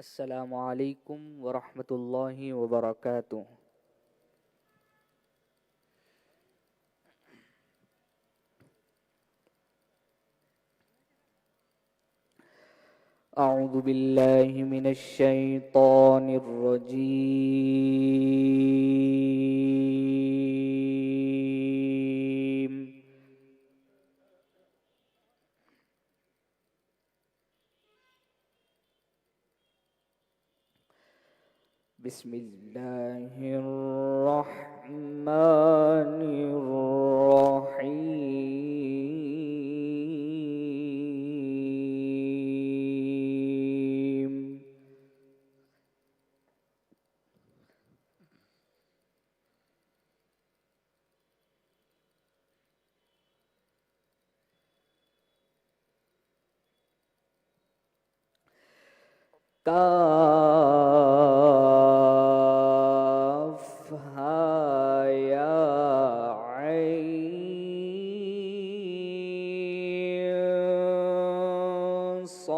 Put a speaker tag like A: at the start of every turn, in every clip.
A: السلام علیکم ورحمۃ اللہ وبرکاتہ۔ اعوذ باللہ من الشیطان الرجیم۔ بسم اللہ الرحمن الرحیم۔ کاف ہا یا عین صاد۔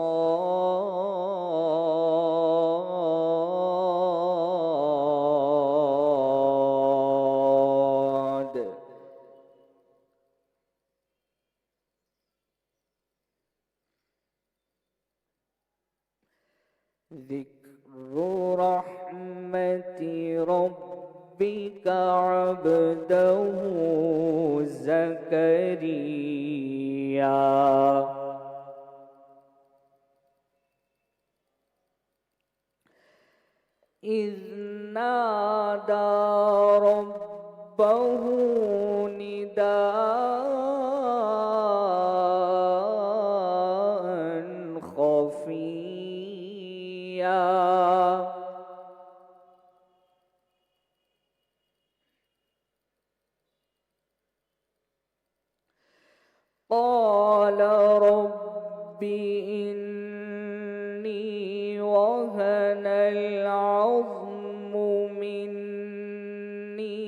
A: ذکر رحمت ربک عبدہ زکریا اذ نادى ربه نداء خفيا قال رب إني وهن العظم مني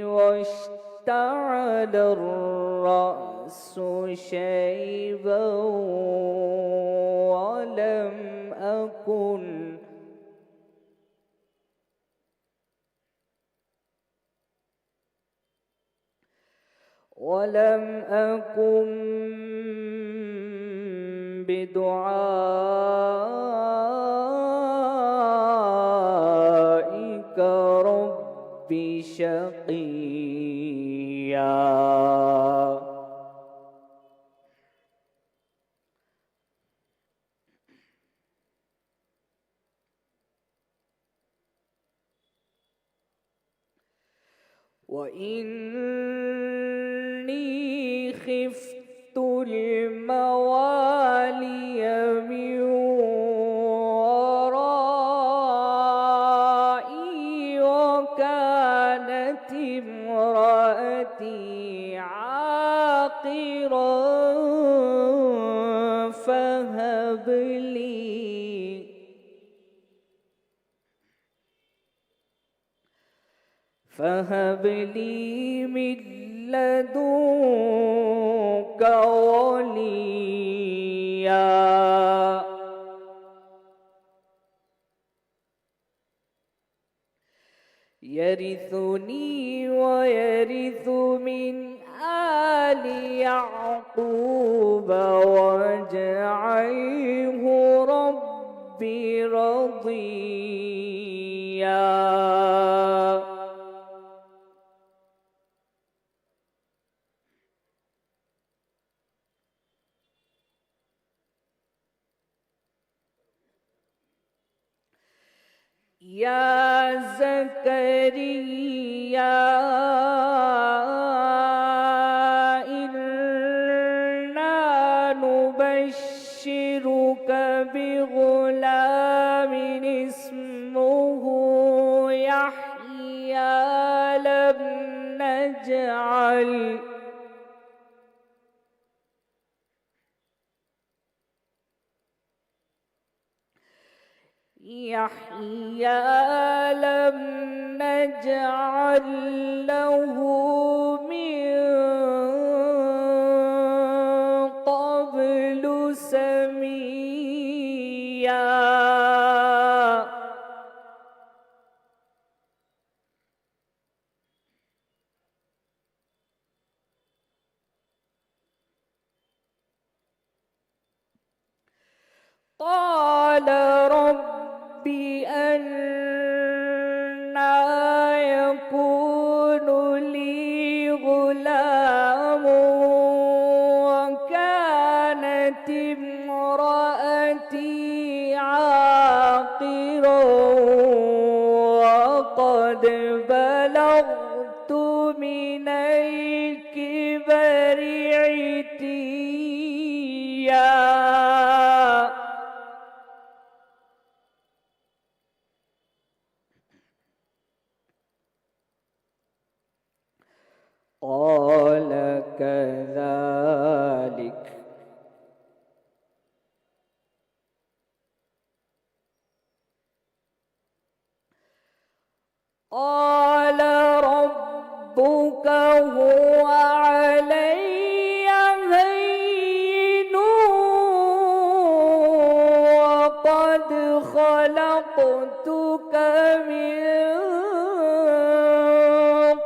A: واشتعل الرأس شيبا ولم أكن بدعائك رب شقيا۔ وإني خفت الموالي من ورائي وكانت امرأتي عاقرا فهب لي من لدنك وليا يرثني ويرث من آل يعقوب واجعله ربي رضيا۔ يا زكريا إنا نبشرك بغلام اسمه يحيى لم نجعل له من قبل سميا۔ قال رب أنى يكون لي غلام وكانت امرأتي عاقرا وقد بلغت من الكبر عتيا. قال كذلك قال ربك هو علي هين وقد خلقتك من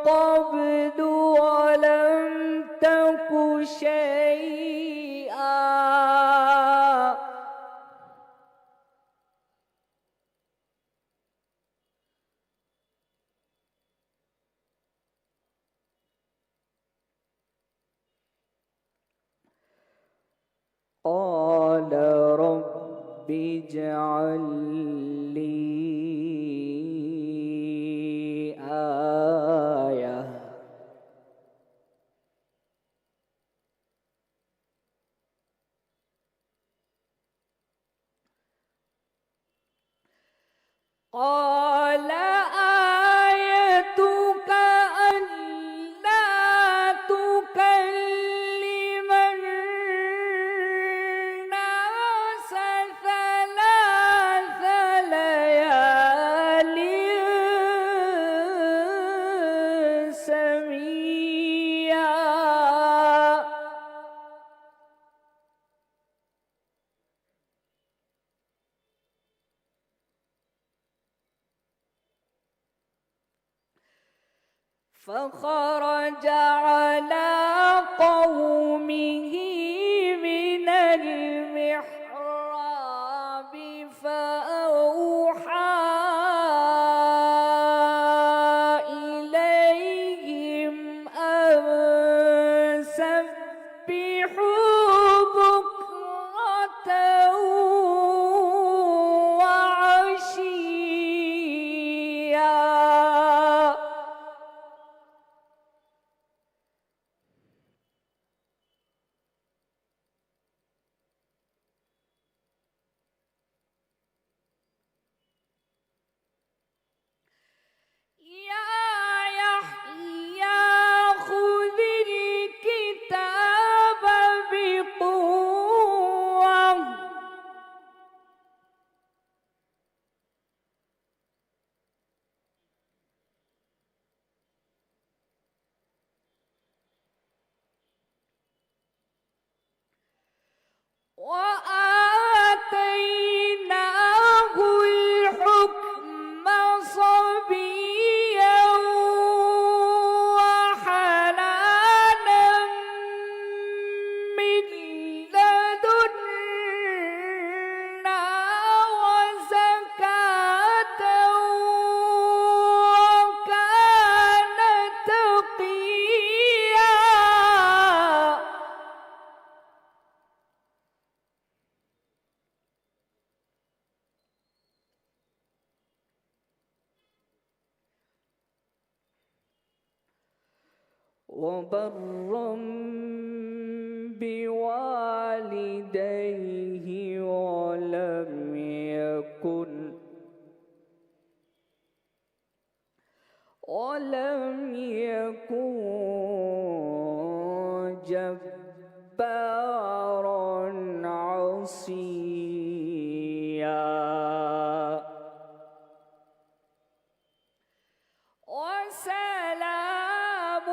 A: قبل ولم تك شيئا. قال رب اجعل لي آية قال آيتك ألا تكلم الناس ثلاث ليال سويا. فخرج على قومه من المحراب فأوحى إليهم أن سبحوا بكرة وعشيا. يا يحيى خذ الكتاب بقوة وآتيناه الحكم صبيا وحنانا من لدنا وزكاة وكان تقيا. وبرا بوالديه ولم يكن جبارا عصيا. وسلام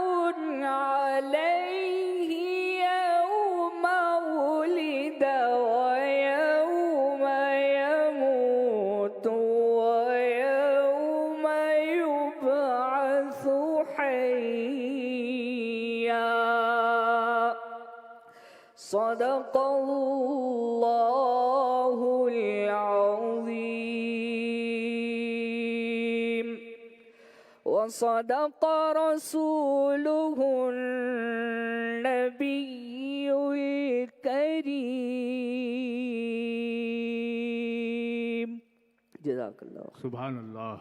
A: عليه يوم ولد ويوم يموت ويوم يبعث حيا. صدق الله العظيم. صدق رسوله النبي الكريم جزاک اللہ
B: سبحان اللہ.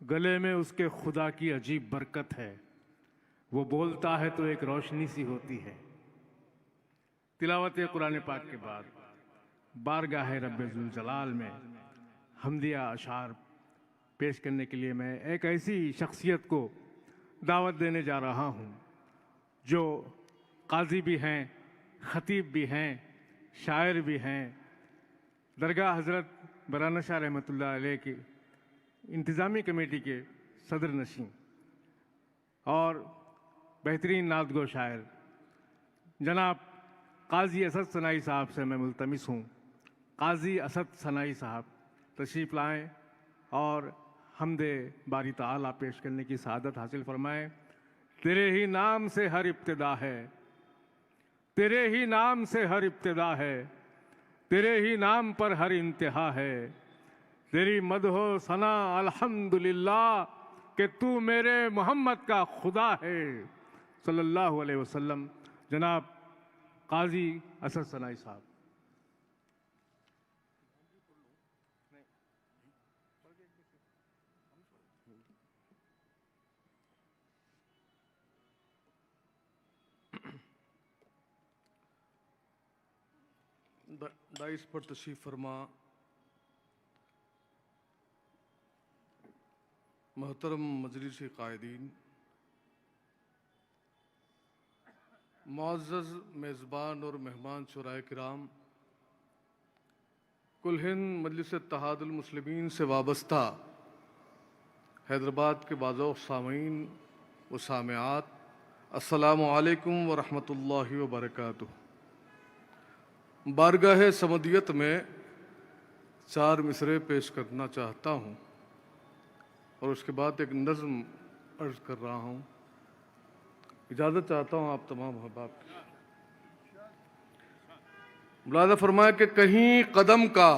B: گلے میں اس کے خدا کی عجیب برکت ہے. وہ بولتا ہے تو ایک روشنی سی ہوتی ہے. تلاوت قرآن پاک کے بعد بارگاہ رب ذوالجلال میں حمدیہ اشعار پیش کرنے کے لیے میں ایک ایسی شخصیت کو دعوت دینے جا رہا ہوں جو قاضی بھی ہیں، خطیب بھی ہیں، شاعر بھی ہیں، درگاہ حضرت برانہ شاہ رحمۃ اللہ علیہ کی انتظامی کمیٹی کے صدر نشین اور بہترین نعت گو شاعر جناب قاضی اسد ثنائی صاحب سے میں ملتمس ہوں. قاضی اسد ثنائی صاحب تشریف لائیں اور حمد باری تعالیٰ پیش کرنے کی سعادت حاصل فرمائیں. تیرے ہی نام سے ہر ابتدا ہے، تیرے ہی نام سے ہر ابتدا ہے، تیرے ہی نام پر ہر انتہا ہے. تیری مدح و ثنا الحمدللہ کہ تو میرے محمد کا خدا ہے صلی اللہ علیہ وسلم. جناب قاضی اسد ثنائی صاحب.
C: دائس پر تشریف فرما محترم مجلس قائدین، معزز میزبان اور مہمان شورائے کرام، کل ہند مجلس اتحاد المسلمین سے وابستہ حیدرآباد کے باذوق سامعین و سامعات، السلام علیکم ورحمۃ اللہ وبرکاتہ. بارگاہ سمدیت میں 4 مصرعے پیش کرنا چاہتا ہوں اور اس کے بعد ایک نظم عرض کر رہا ہوں. اجازت چاہتا ہوں آپ تمام احباب کی. ملاحظہ فرمایا کہ کہیں قدم کا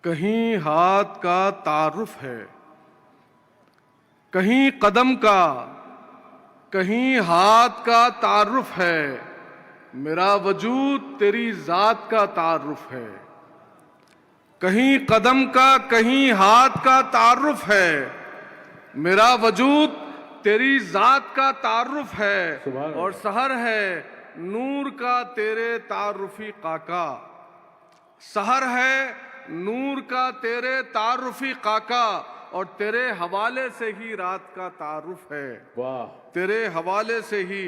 C: کہیں ہاتھ کا تعارف ہے، کہیں قدم کا کہیں ہاتھ کا تعارف ہے، میرا وجود تیری ذات کا تعارف ہے. کہیں قدم کا کہیں ہاتھ کا تعارف ہے، میرا وجود تیری ذات کا تعارف ہے. اور سحر ہے نور کا تیرے تعارفی قاقا، سحر ہے نور کا تیرے تعارفی قاقا، اور تیرے حوالے سے ہی رات کا تعارف ہے. تیرے حوالے سے ہی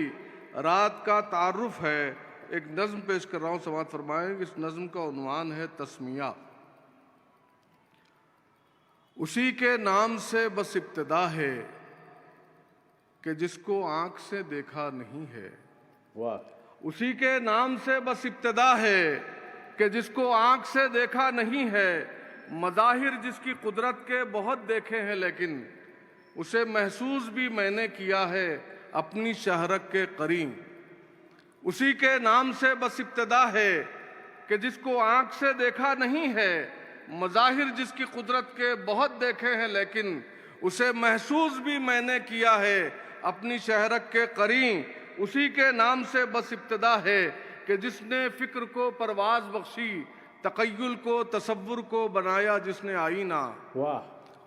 C: رات کا تعارف ہے. ایک نظم پیش کر رہا ہوں، سماعت فرمائیں. اس نظم کا عنوان ہے تسمیہ. اسی کے نام سے بس ابتدا ہے کہ جس کو آنکھ سے دیکھا نہیں ہے. اسی کے نام سے بس ابتدا ہے کہ جس کو آنکھ سے دیکھا نہیں ہے. مظاہر جس کی قدرت کے بہت دیکھے ہیں، لیکن اسے محسوس بھی میں نے کیا ہے اپنی شہرک کے قرین. اسی کے نام سے بس ابتدا ہے کہ جس کو آنکھ سے دیکھا نہیں ہے. مظاہر جس کی قدرت کے بہت دیکھے ہیں، لیکن اسے محسوس بھی میں نے کیا ہے اپنی شہرک کے قرین. اسی کے نام سے بس ابتدا ہے کہ جس نے فکر کو پرواز بخشی، تخیل کو تصور کو بنایا جس نے آئینہ.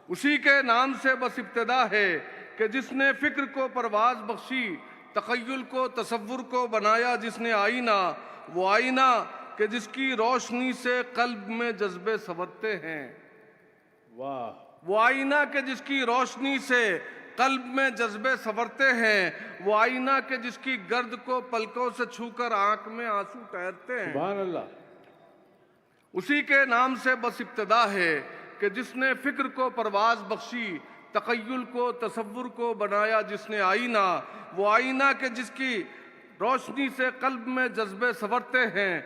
C: اسی کے نام سے بس ابتدا ہے کہ جس نے فکر کو پرواز بخشی، تخیل کو تصور کو بنایا جس نے آئینہ. وہ آئینہ کہ جس کی روشنی سے قلب میں جذبے سنورتے ہیں. وہ آئینہ کہ جس کی روشنی سے قلب میں جذبے سنورتے ہیں. وہ آئینہ کہ جس کی گرد کو پلکوں سے چھو کر آنکھ میں آنسو ٹھہرتے ہیں.
B: سبحان اللہ.
C: اسی کے نام سے بس ابتدا ہے کہ جس نے فکر کو پرواز بخشی، تخیل کو تصور کو بنایا جس نے آئینہ. وہ آئینہ کہ جس کی روشنی سے قلب میں جذبے سنورتے ہیں.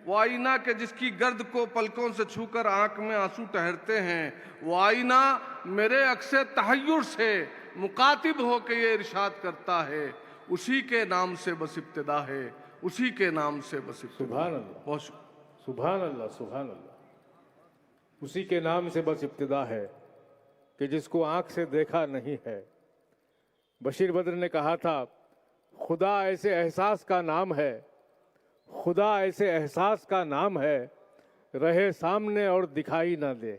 C: وہ آئینہ کہ جس کی گرد کو پلکوں سے چھو کر آنکھ میں آنسو ٹھہرتے ہیں. وہ آئینہ میرے عکس تحیر سے مخاطب ہو کے یہ ارشاد کرتا ہے، اسی کے نام سے بس ابتدا ہے، اسی کے نام سے بس ابتدا.
B: سبحان اللہ،
C: بہت شکریہ.
B: سبحان اللہ، سبحان اللہ. اسی کے نام سے بس ابتدا ہے، کہ جس کو آنکھ سے دیکھا نہیں ہے۔ بشیر بدر نے کہا تھا، خدا ایسے احساس کا نام ہے، خدا ایسے احساس کا نام ہے، رہے سامنے اور دکھائی نہ دے،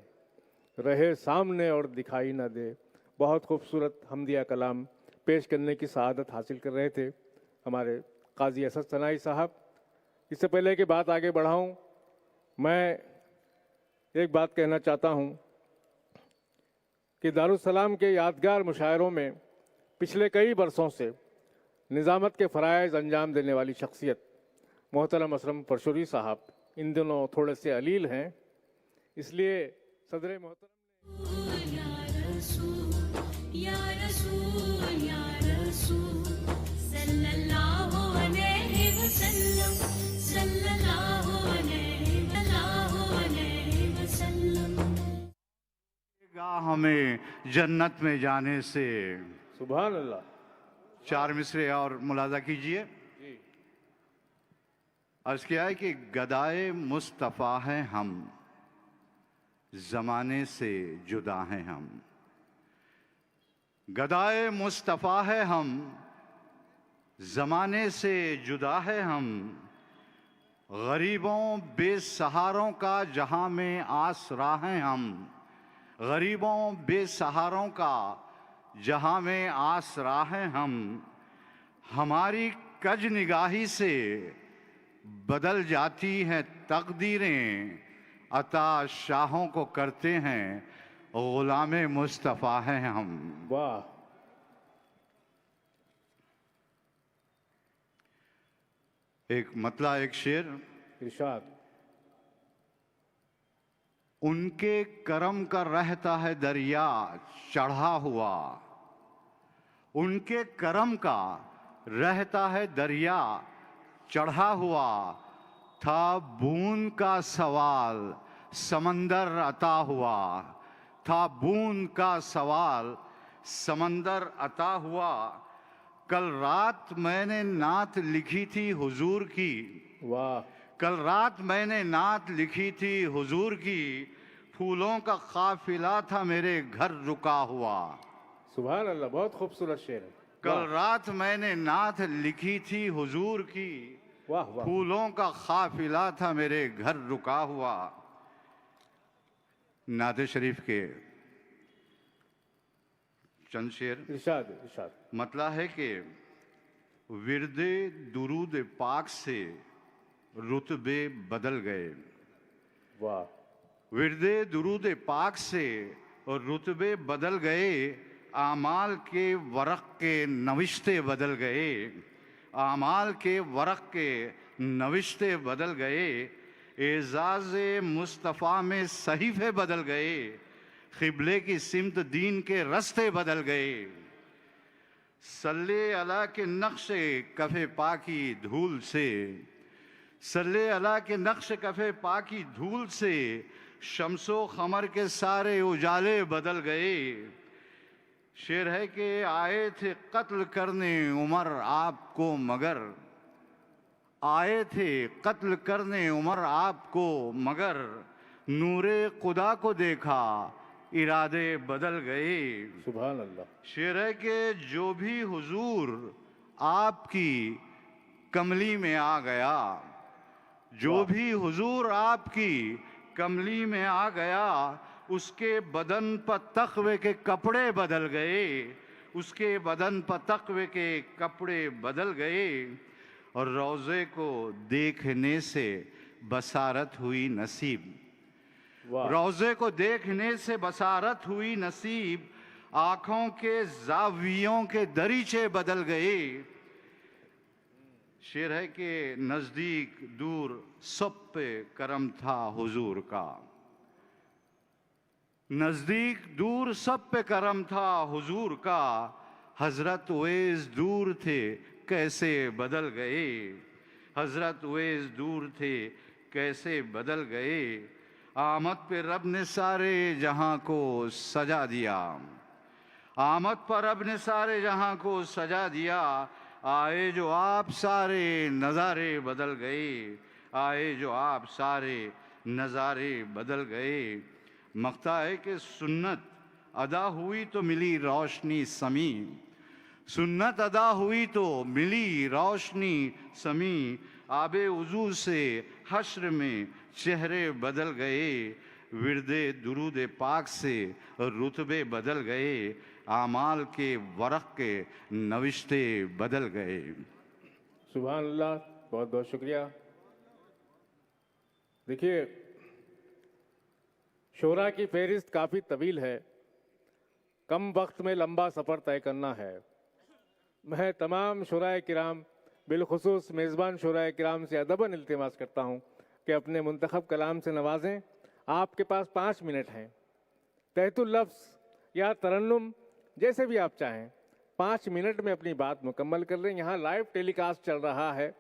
B: رہے سامنے اور دکھائی نہ دے۔ بہت خوبصورت حمدیہ کلام پیش کرنے کی سعادت حاصل کر رہے تھے ہمارے قاضی اسد ثنائی صاحب۔ اس سے پہلے کہ بات آگے بڑھاؤں، میں ایک بات کہنا چاہتا ہوں کہ دارالسلام کے یادگار مشاعروں میں پچھلے کئی برسوں سے نظامت کے فرائض انجام دینے والی شخصیت محترم اسرم پرشوری صاحب ان دنوں تھوڑے سے علیل ہیں، اس لیے صدر محترم
D: یا رسول یا رسول صلی اللہ علیہ وسلم صلی اللہ علیہ وسلم
E: گا ہمیں جنت میں جانے سے۔
B: سبحان اللہ۔
E: 4 مصرے اور ملاحظہ کیجئے۔ عرض کیا ہے کہ گدائے مصطفیٰ ہیں ہم، زمانے سے جدا ہیں ہم۔ گدائے مصطفیٰ ہے ہم، زمانے سے جدا ہے ہم، غریبوں بے سہاروں کا جہاں میں آسرا ہیں ہم، غریبوں بے سہاروں کا جہاں میں آسرا ہیں ہم، ہماری کج نگاہی سے بدل جاتی ہیں تقدیریں، عطا شاہوں کو کرتے ہیں غلام مصطفیٰ ہیں ہم۔
B: واہ۔
E: ایک مطلع، ایک شعر۔
B: ارشاد۔
E: ان کے کرم کا رہتا ہے دریا چڑھا ہوا، ان کے کرم کا رہتا ہے دریا چڑھا ہوا، تھا بون کا سوال سمندر عطا ہوا، تھا بون کا سوال سمندر عطا ہوا، کل رات میں نے نعت لکھی تھی حضور کی،
B: واہ۔
E: کل رات میں نے نعت لکھی تھی حضور کی، پھولوں کا قافلہ تھا میرے گھر رکا ہوا۔
B: سبحان اللہ، بہت خوبصورت شعر ہے۔
E: کل رات میں نے نعت لکھی تھی حضور کی،
B: واہ واہ۔
E: پھولوں کا قافلہ تھا میرے گھر رکا ہوا۔ نعت شریف کے چند شعر۔
B: ارشاد ارشاد۔
E: مطلع ہے کہ ورد درود پاک سے رتبے بدل گئے،
B: واہ۔
E: ورد درود پاک سے رتبے بدل گئے، اعمال کے ورق کے نوشتے بدل گئے، اعمال کے ورق کے نوشتے بدل گئے، اعزاز مصطفیٰ میں صحیفے بدل گئے، قبلے کی سمت دین کے رستے بدل گئے، صلی اللہ کے نقش کف پاکی دھول سے، صلی اللہ کے نقش کف پاکی دھول سے، شمس و قمر کے سارے اجالے بدل گئے۔ شعر ہے کہ آئے تھے قتل کرنے عمر آپ کو مگر، آئے تھے قتل کرنے عمر آپ کو مگر، نور خدا کو دیکھا ارادے بدل گئے۔
B: سبحان اللہ۔
E: شعر ہے کہ جو بھی حضور آپ کی کملی میں آ گیا، جو بھی حضور آپ کی کملی میں آ گیا، اس کے بدن پر تقوی کے کپڑے بدل گئے، اس کے بدن پر تقوی کے کپڑے بدل گئے، اور روضے کو دیکھنے سے بصارت ہوئی نصیب،
B: واہ۔
E: روضے کو دیکھنے سے بصارت ہوئی نصیب، آنکھوں کے زاویوں کے دریچے بدل گئے۔ شعر ہے کہ نزدیک دور سب پہ کرم تھا حضور کا، نزدیک دور سب پہ کرم تھا حضور کا، حضرت اویس دور تھے کیسے بدل گئے، حضرت اویس دور تھے کیسے بدل گئے، آمد پہ رب نے سارے جہاں کو سجا دیا، آمد پر رب نے سارے جہاں کو سجا دیا، آئے جو آپ سارے نظارے بدل گئے، آئے جو آپ سارے نظارے بدل گئے۔ مقطع ہے کہ سنت ادا ہوئی تو ملی روشنی سمی، سنت ادا ہوئی تو ملی روشنی سمی، آب وضو سے حشر میں چہرے بدل گئے، ورد درود پاک سے رتبے بدل گئے، اعمال کے ورق کے نوشتے بدل گئے۔
B: سبحان اللہ، بہت بہت شکریہ۔ دیکھیے، شعراء کی فہرست کافی طویل ہے، کم وقت میں لمبا سفر طے کرنا ہے۔ میں تمام شعراء کرام، بالخصوص میزبان شعراء کرام سے ادباً التماس کرتا ہوں کہ اپنے منتخب کلام سے نوازیں۔ آپ کے پاس 5 منٹ ہیں، تحت اللفظ یا ترنم جیسے بھی آپ چاہیں 5 منٹ میں اپنی بات مکمل کر لیں۔ یہاں لائیو ٹیلی کاسٹ چل رہا ہے،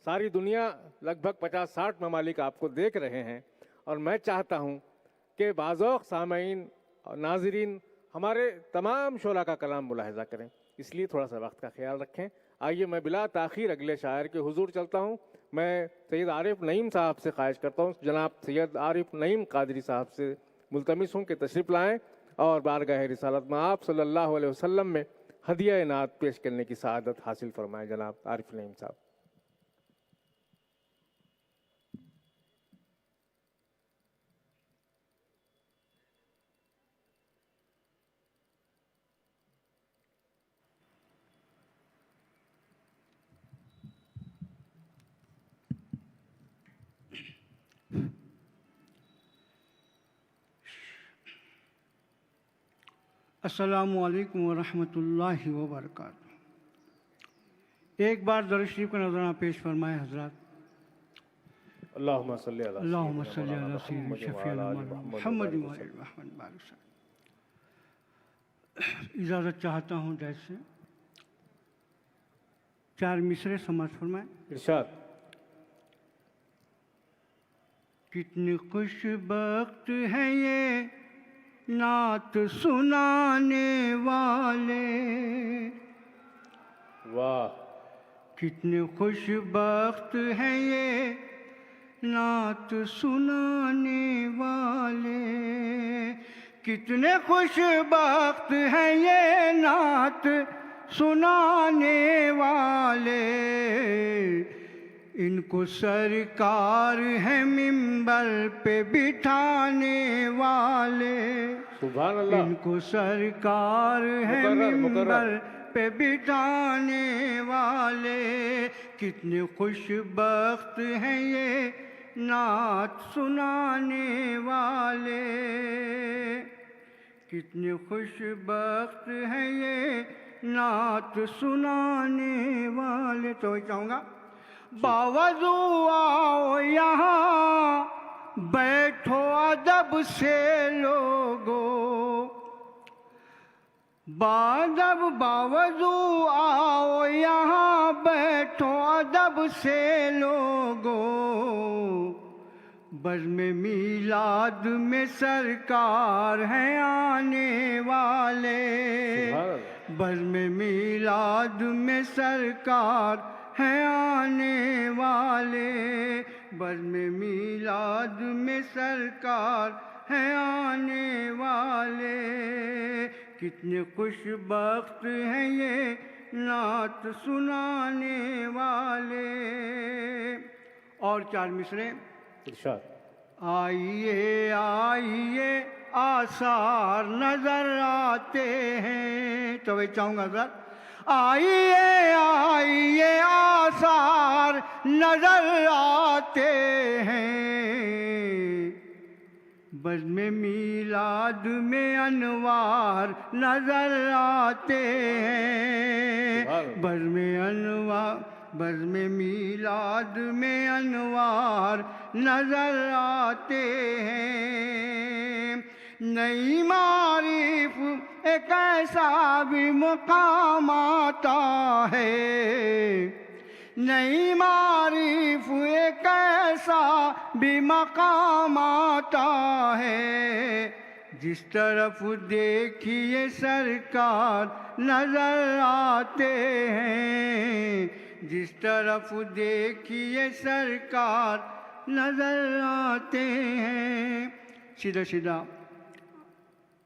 B: ساری دنیا لگ بھگ 50-60 ممالک آپ کو دیکھ رہے ہیں، اور میں چاہتا ہوں کہ باذوق سامعین اور ناظرین ہمارے تمام شعراء کا کلام ملاحظہ کریں، اس لیے تھوڑا سا وقت کا خیال رکھیں۔ آئیے میں بلا تاخیر اگلے شاعر کے حضور چلتا ہوں۔ میں سید عارف نعیم صاحب سے خواہش کرتا ہوں، جناب سید عارف نعیم قادری صاحب سے ملتمس ہوں کہ تشریف لائیں اور بارگاہ رسالت میں آپ صلی اللہ علیہ وسلم میں ہدیہ نعت پیش کرنے کی سعادت حاصل فرمائیں۔ جناب عارف نعیم صاحب۔
F: السلام علیکم ورحمۃ اللہ وبرکاتہ۔ ایک بار درود شریف کا نذرانہ پیش فرمائے حضرات۔
B: اللہم صلی علی
F: اللہم صلی علی سیدنا شفیعنا محمد وعلی محمد بارک وسلم۔ اجازت چاہتا ہوں جیسے 4 مصرے سماعت فرمائیں۔
B: ارشاد۔
F: کتنے خوش بخت ہیں یہ نعت سنانے والے،
B: واہ،
F: کتنے خوش بخت ہیں یہ نعت سنانے والے، کتنے خوش بخت ہیں یہ نعت سنانے والے، ان کو سرکار ہے منبر پہ بٹھانے والے،
B: سبحان اللہ،
F: ان کو سرکار ہے منبر پہ بٹھانے والے، کتنے خوش بخت ہیں یہ نعت سنانے والے، کتنے خوش بخت ہیں یہ نعت سنانے والے۔ تو چاہوں گا باوضو آؤ یہاں بیٹھو ادب سے لوگو، بادب باوضو آؤ یہاں بیٹھو ادب سے لوگو، بزم میلاد میں سرکار ہیں آنے والے، بزم میلاد میں سرکار ہیں آنے والے، بزم میلاد میں سرکار ہیں آنے والے، کتنے خوش بخت ہیں یہ نعت سنانے والے۔ اور 4 مصرے۔
B: ارشاد۔
F: آئیے آئیے آثار نظر آتے ہیں، تو میں چاہوں گا سر، آئیے آئیے آثار نظر آتے ہیں، بزم میلاد میں انوار نظر آتے ہیں، بزم میلاد میں انوار نظر آتے ہیں، نئی معرف ایک ایسا بھی مقام آتا ہے، نئی معرف ایک ایسا بھی مقام آتا ہے، جس طرف دیکھیے سرکار نظر آتے ہیں، جس طرف دیکھیے سرکار نظر آتے ہیں۔ سیدھا سیدھا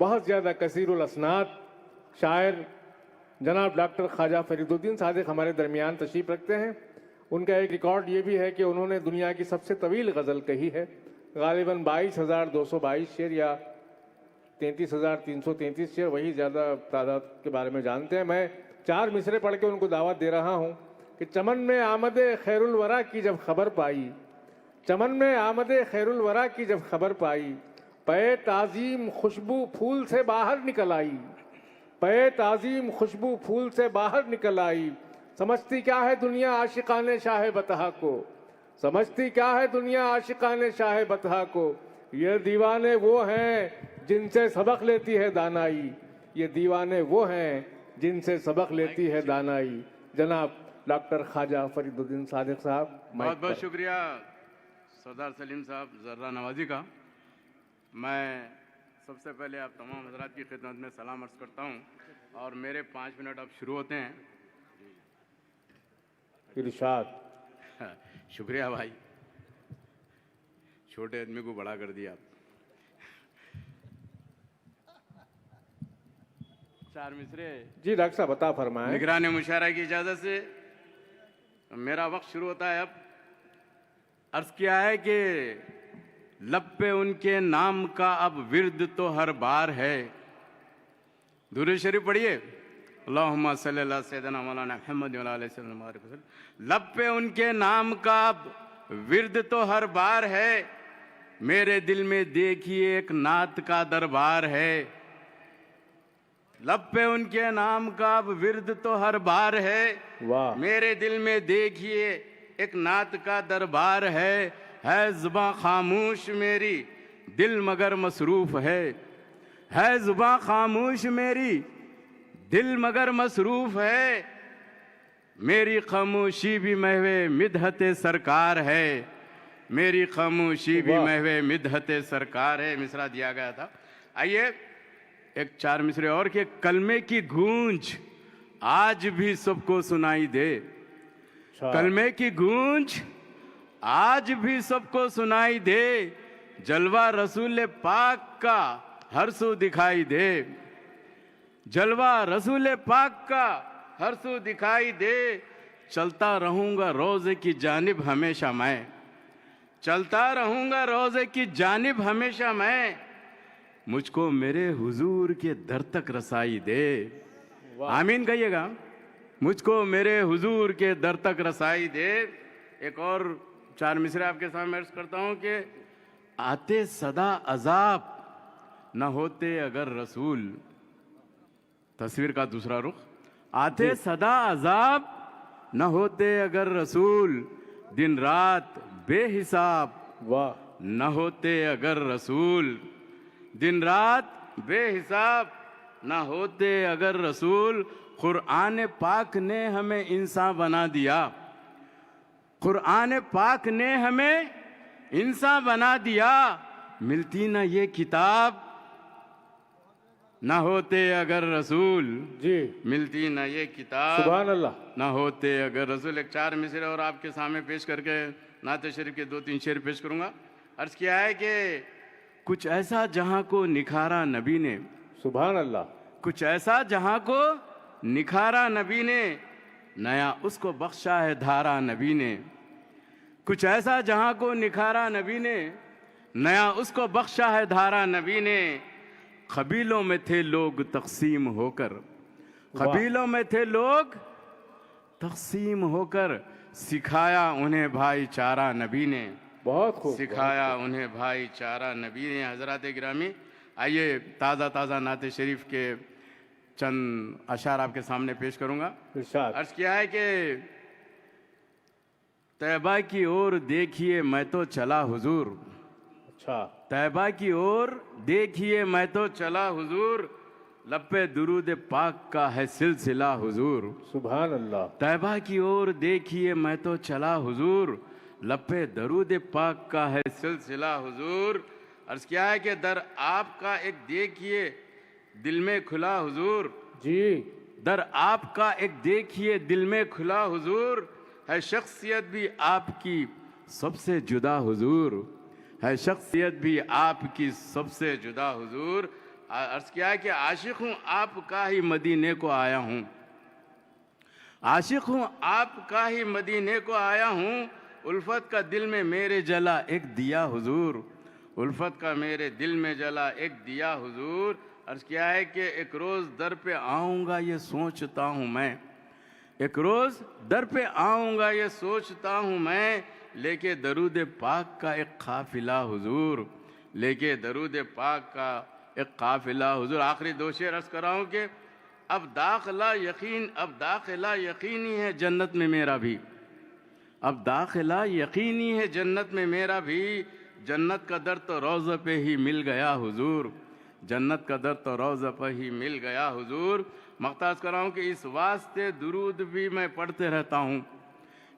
B: بہت زیادہ کثیر الاسناد شاعر جناب ڈاکٹر خواجہ فرید الدین صادق ہمارے درمیان تشریف رکھتے ہیں. ان کا ایک ریکارڈ یہ بھی ہے کہ انہوں نے دنیا کی سب سے طویل غزل کہی ہے, غالباً 22,222 شعر یا 33,333 شعر, وہی زیادہ تعداد کے بارے میں جانتے ہیں. میں 4 مصرے پڑھ کے ان کو دعوت دے رہا ہوں کہ چمن میں آمد خیر الورا کی جب خبر پائی, چمن میں آمد خیر الورا کی جب خبر پائی, پے تعظیم خوشبو پھول سے باہر نکل آئی, پے تعظیم خوشبو پھول سے باہر نکل آئی. سمجھتی کیا ہے دنیا عاشقان شاہ بطحا کو, سمجھتی کیا ہے دنیا عاشقان شاہ بطحا کو, یہ دیوانے وہ ہیں جن سے سبق لیتی ہے دانائی, یہ دیوانے وہ ہیں جن سے سبق لیتی ہے دانائی. جناب ڈاکٹر خواجہ فرید الدین صادق صاحب.
G: بہت بہت شکریہ سردار سلیم صاحب ذرہ نوازی کا. میں سب سے پہلے آپ تمام حضرات کی خدمت میں سلام عرض کرتا ہوں اور میرے 5 منٹ اب شروع ہوتے ہیں.
B: ارشاد.
G: شکریہ بھائی, چھوٹے آدمی کو بڑا کر دیا آپ. 4 مصرے
B: جی ڈاکٹر صاحب عطا فرمائیں.
G: نگران مشاعرہ کی اجازت سے میرا وقت شروع ہوتا ہے. اب عرض کیا ہے کہ لب پہ ان کے نام کا اب ورد تو ہر بار ہے. درود شریف پڑھیے. اللہم صلی اللہ سیدنا مولانا محمد وعلی آلہ وسلم. لب پہ ان کے نام کا اب ورد تو ہر بار ہے, میرے دل میں دیکھیے ایک نعت کا دربار ہے. لب پہ ان کے نام کا اب ورد تو ہر بار ہے,
B: واہ.
G: میرے دل میں دیکھیے ایک نعت کا دربار ہے زباں خاموش میری دل مگر مصروف ہے زباں خاموش میری دل مگر مصروف ہے, میری خاموشی بھی محو مدحت سرکار ہے, میری خاموشی بھی
B: واہ.
G: محو مدحت سرکار ہے. مصرع دیا گیا تھا. آئیے ایک 4 مصرے اور کہ کلمے کی گونج آج بھی سب کو سنائی دے, کلمے کی گونج آج بھی سب کو سنائی دے, جلوہ رسول پاک کا ہر سو دکھائی دے, جلوہ رسول پاک کا ہر سو دکھائی دے. چلتا رہوں گا روزے کی جانب ہمیشہ میں, چلتا رہوں گا روزے کی جانب ہمیشہ میں, مجھ کو میرے حضور کے در تک رسائی دے. آمین کہیے گا. مجھ کو میرے حضور کے در تک رسائی دے. ایک اور 4 مصرے آپ کے سامنے عرض کرتا ہوں کہ آتے صدا عذاب نہ ہوتے اگر رسول. تصویر کا دوسرا رخ. آتے صدا عذاب نہ ہوتے اگر رسول, دن رات بے حساب
B: واہ.
G: نہ ہوتے اگر رسول, دن رات بے حساب نہ ہوتے اگر رسول. قرآن پاک نے ہمیں انسان بنا دیا, قرآن پاک نے ہمیں انسان بنا دیا, ملتی نہ یہ کتاب نہ ہوتے اگر رسول.
B: جی
G: ملتی نہ یہ کتاب
B: سبحان اللہ.
G: نہ ہوتے اگر رسول. ایک 4 مصرے اور آپ کے سامنے پیش کر کے نعت شریف کے 2-3 شعر پیش کروں گا. عرض کیا ہے کہ کچھ ایسا جہاں کو نکھارا نبی نے,
B: سبحان اللہ.
G: کچھ ایسا جہاں کو نکھارا نبی نے, نیا اس کو بخشا ہے دھارا نبی نے. کچھ ایسا جہاں کو نکھارا نبی نے, نیا اس کو بخشا ہے دھارا نبی نے. قبیلوں میں تھے لوگ تقسیم ہو کر, قبیلوں میں تھے لوگ تقسیم ہو کر, سکھایا انہیں بھائی چارہ نبی نے.
B: بہت خوب.
G: سکھایا انہیں بھائی چارہ نبی نے. حضرات گرامی آئیے تازہ تازہ نعت شریف کے چند اشعار آپ کے سامنے پیش کروں گا.
B: ارشاد.
G: عرض کیا ہے کہ طیبہ کی اور دیکھیے میں تو چلا حضور,
B: اچھا.
G: طیبہ کی اور دیکھیے میں تو چلا حضور, لب پہ درود پاک کا ہے سلسلہ حضور.
B: سبحان اللہ.
G: طیبہ کی اور دیکھیے میں تو چلا حضور, لب پہ درود پاک کا ہے سلسلہ حضور. عرض کیا ہے کہ در آپ کا ایک دیکھیے دل میں کھلا حضور.
B: جی
G: در آپ کا ایک دیکھیے دل میں کھلا حضور, ہے شخصیت بھی آپ کی سب سے جدا حضور, ہے شخصیت بھی آپ کی سب سے جدا حضور. عرض کیا ہے کہ عاشق ہوں آپ کا ہی مدینے کو آیا ہوں، عاشق ہوں آپ کا ہی مدینے کو آیا ہوں، الفت کا دل میں میرے جلا ایک دیا حضور، الفت کا میرے دل میں جلا ایک دیا حضور۔ عرض کیا ہے کہ ایک روز در پہ آؤں گا یہ سوچتا ہوں میں، ایک روز در پہ آؤں گا یہ سوچتا ہوں میں، لے کے درود پاک کا ایک قافلہ حضور، لے کے درود پاک کا ایک قافلہ حضور۔ آخری دو شعر عرض کر رہا ہوں کہ اب داخلہ یقینی ہے جنت میں میرا بھی، اب داخلہ یقینی ہے جنت میں میرا بھی، جنت کا در تو روضہ پہ ہی مل گیا حضور، جنت کا در تو روضہ پہ ہی مل گیا حضور۔ مقتاز کر رہا ہوں کہ اس واسطے درود بھی میں پڑھتے رہتا ہوں،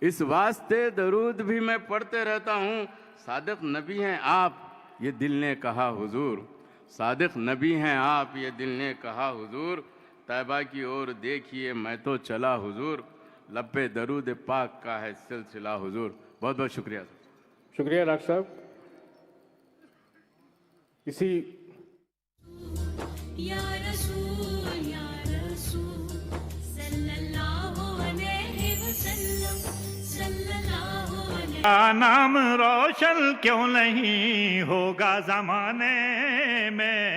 G: اس واسطے درود بھی میں پڑھتے رہتا ہوں، صادق نبی ہیں آپ یہ دل نے کہا حضور، صادق نبی ہیں آپ یہ دل نے کہا حضور، طیبہ کی اور دیکھیے میں تو چلا حضور، لب پہ درود پاک کا ہے سلسلہ حضور۔ بہت بہت شکریہ۔
B: شکریہ ڈاکٹر صاحب۔ اسی
D: یا رسول صلی اللہ علیہ وسلم، صلی اللہ علیہ
H: کا نام روشن کیوں نہیں ہوگا زمانے میں،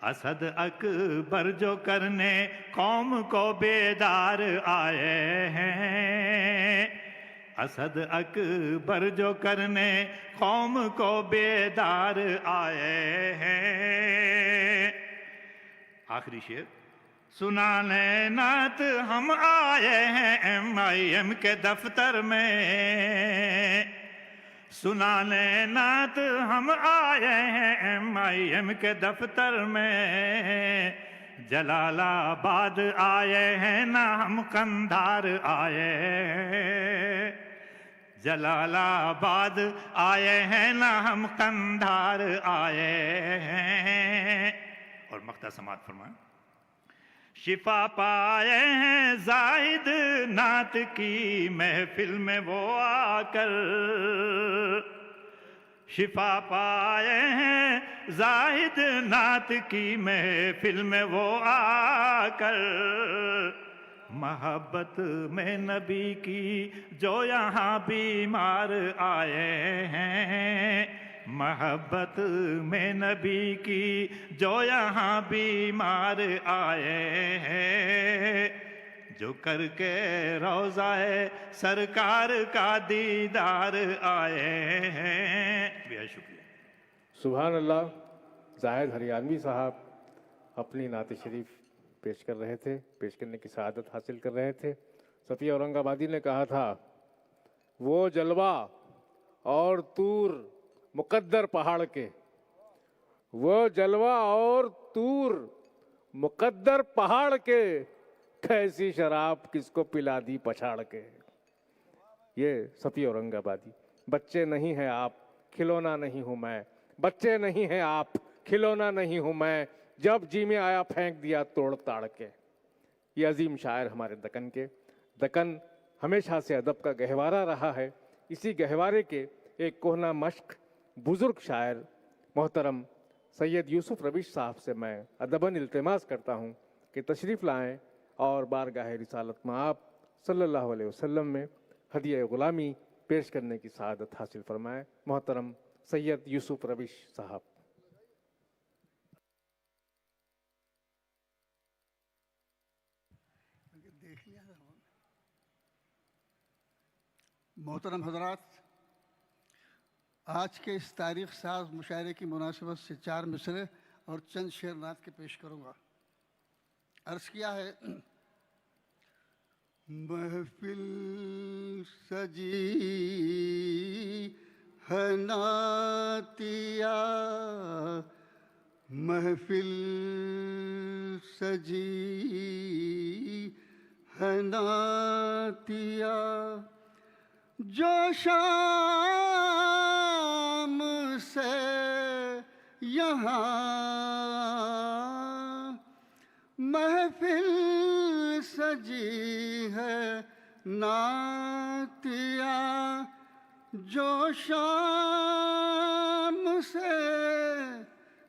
H: اسد اکبر جو کرنے قوم کو بیدار آئے ہیں، اسد اکبر جو کرنے قوم کو بیدار آئے ہیں۔ آخری شعر سنانے نعت ہم آئے ہیں MIM کے دفتر میں، سنانے نعت ہم آئے ہیں MIM کے دفتر میں، جلال آباد آئے ہیں نہ ہم قندھار آئے ہیں، جلال آباد آئے ہیں نہ ہم قندھار آئے ہیں۔ اور مقطع سماعت فرمائیں۔ شفا پائے ہیں زاہد نعت کی محفل میں وہ آ کر، شفا پائے ہیں زاہد نعت کی محفل میں وہ آ کر، محبت میں نبی کی جو یہاں بیمار آئے ہیں، محبت میں نبی کی جو یہاں بیمار آئے ہیں، جو کر کے روضہ سرکار کا دیدار آئے ہیں۔ بہت شکریہ۔
B: سبحان اللہ۔ زاہد ہریانوی صاحب اپنی نعت شریف پیش کر رہے تھے، پیش کرنے کی سعادت حاصل کر رہے تھے۔ صفیہ اورنگ آبادی نے کہا تھا وہ جلوہ اور طور مقدر پہاڑ کے، وہ جلوہ اور طور مقدر پہاڑ کے، کیسی شراب کس کو پلا دی پچھاڑ کے۔ یہ صفیہ اورنگ آبادی۔ بچے نہیں ہیں آپ کھلونا نہیں ہوں میں، بچے نہیں ہیں آپ کھلونا نہیں ہوں میں، جب جی میں آیا پھینک دیا توڑ تاڑ کے۔ یہ عظیم شاعر ہمارے دکن کے، دکن ہمیشہ سے ادب کا گہوارہ رہا ہے۔ اسی گہوارے کے ایک کہنا مشق بزرگ شاعر محترم سید یوسف رویش صاحب سے میں ادباً التماس کرتا ہوں کہ تشریف لائیں اور بارگاہ رسالت مآب صلی اللہ علیہ وسلم میں ہدیہ غلامی پیش کرنے کی سعادت حاصل فرمائیں۔ محترم سید یوسف رویش صاحب۔
I: محترم حضرات، آج کے اس تاریخ ساز مشاعرے کی مناسبت سے 4 مصرعے اور چند شعر نعت کے پیش کروں گا۔ عرض کیا ہے، محفل سجی ہے نعتیہ، محفل سجی ہے نعتیہ، جو شام سے یہاں محفل سجی ہے نعتیہ، جو شام سے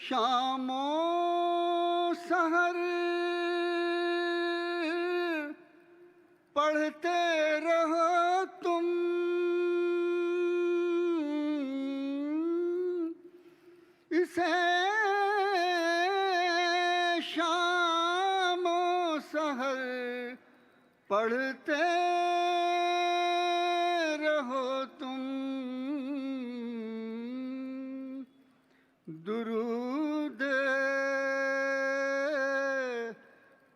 I: شام و سحر پڑھتے رہو تم، اسے شام و سحر پڑھتے رہو تم، درود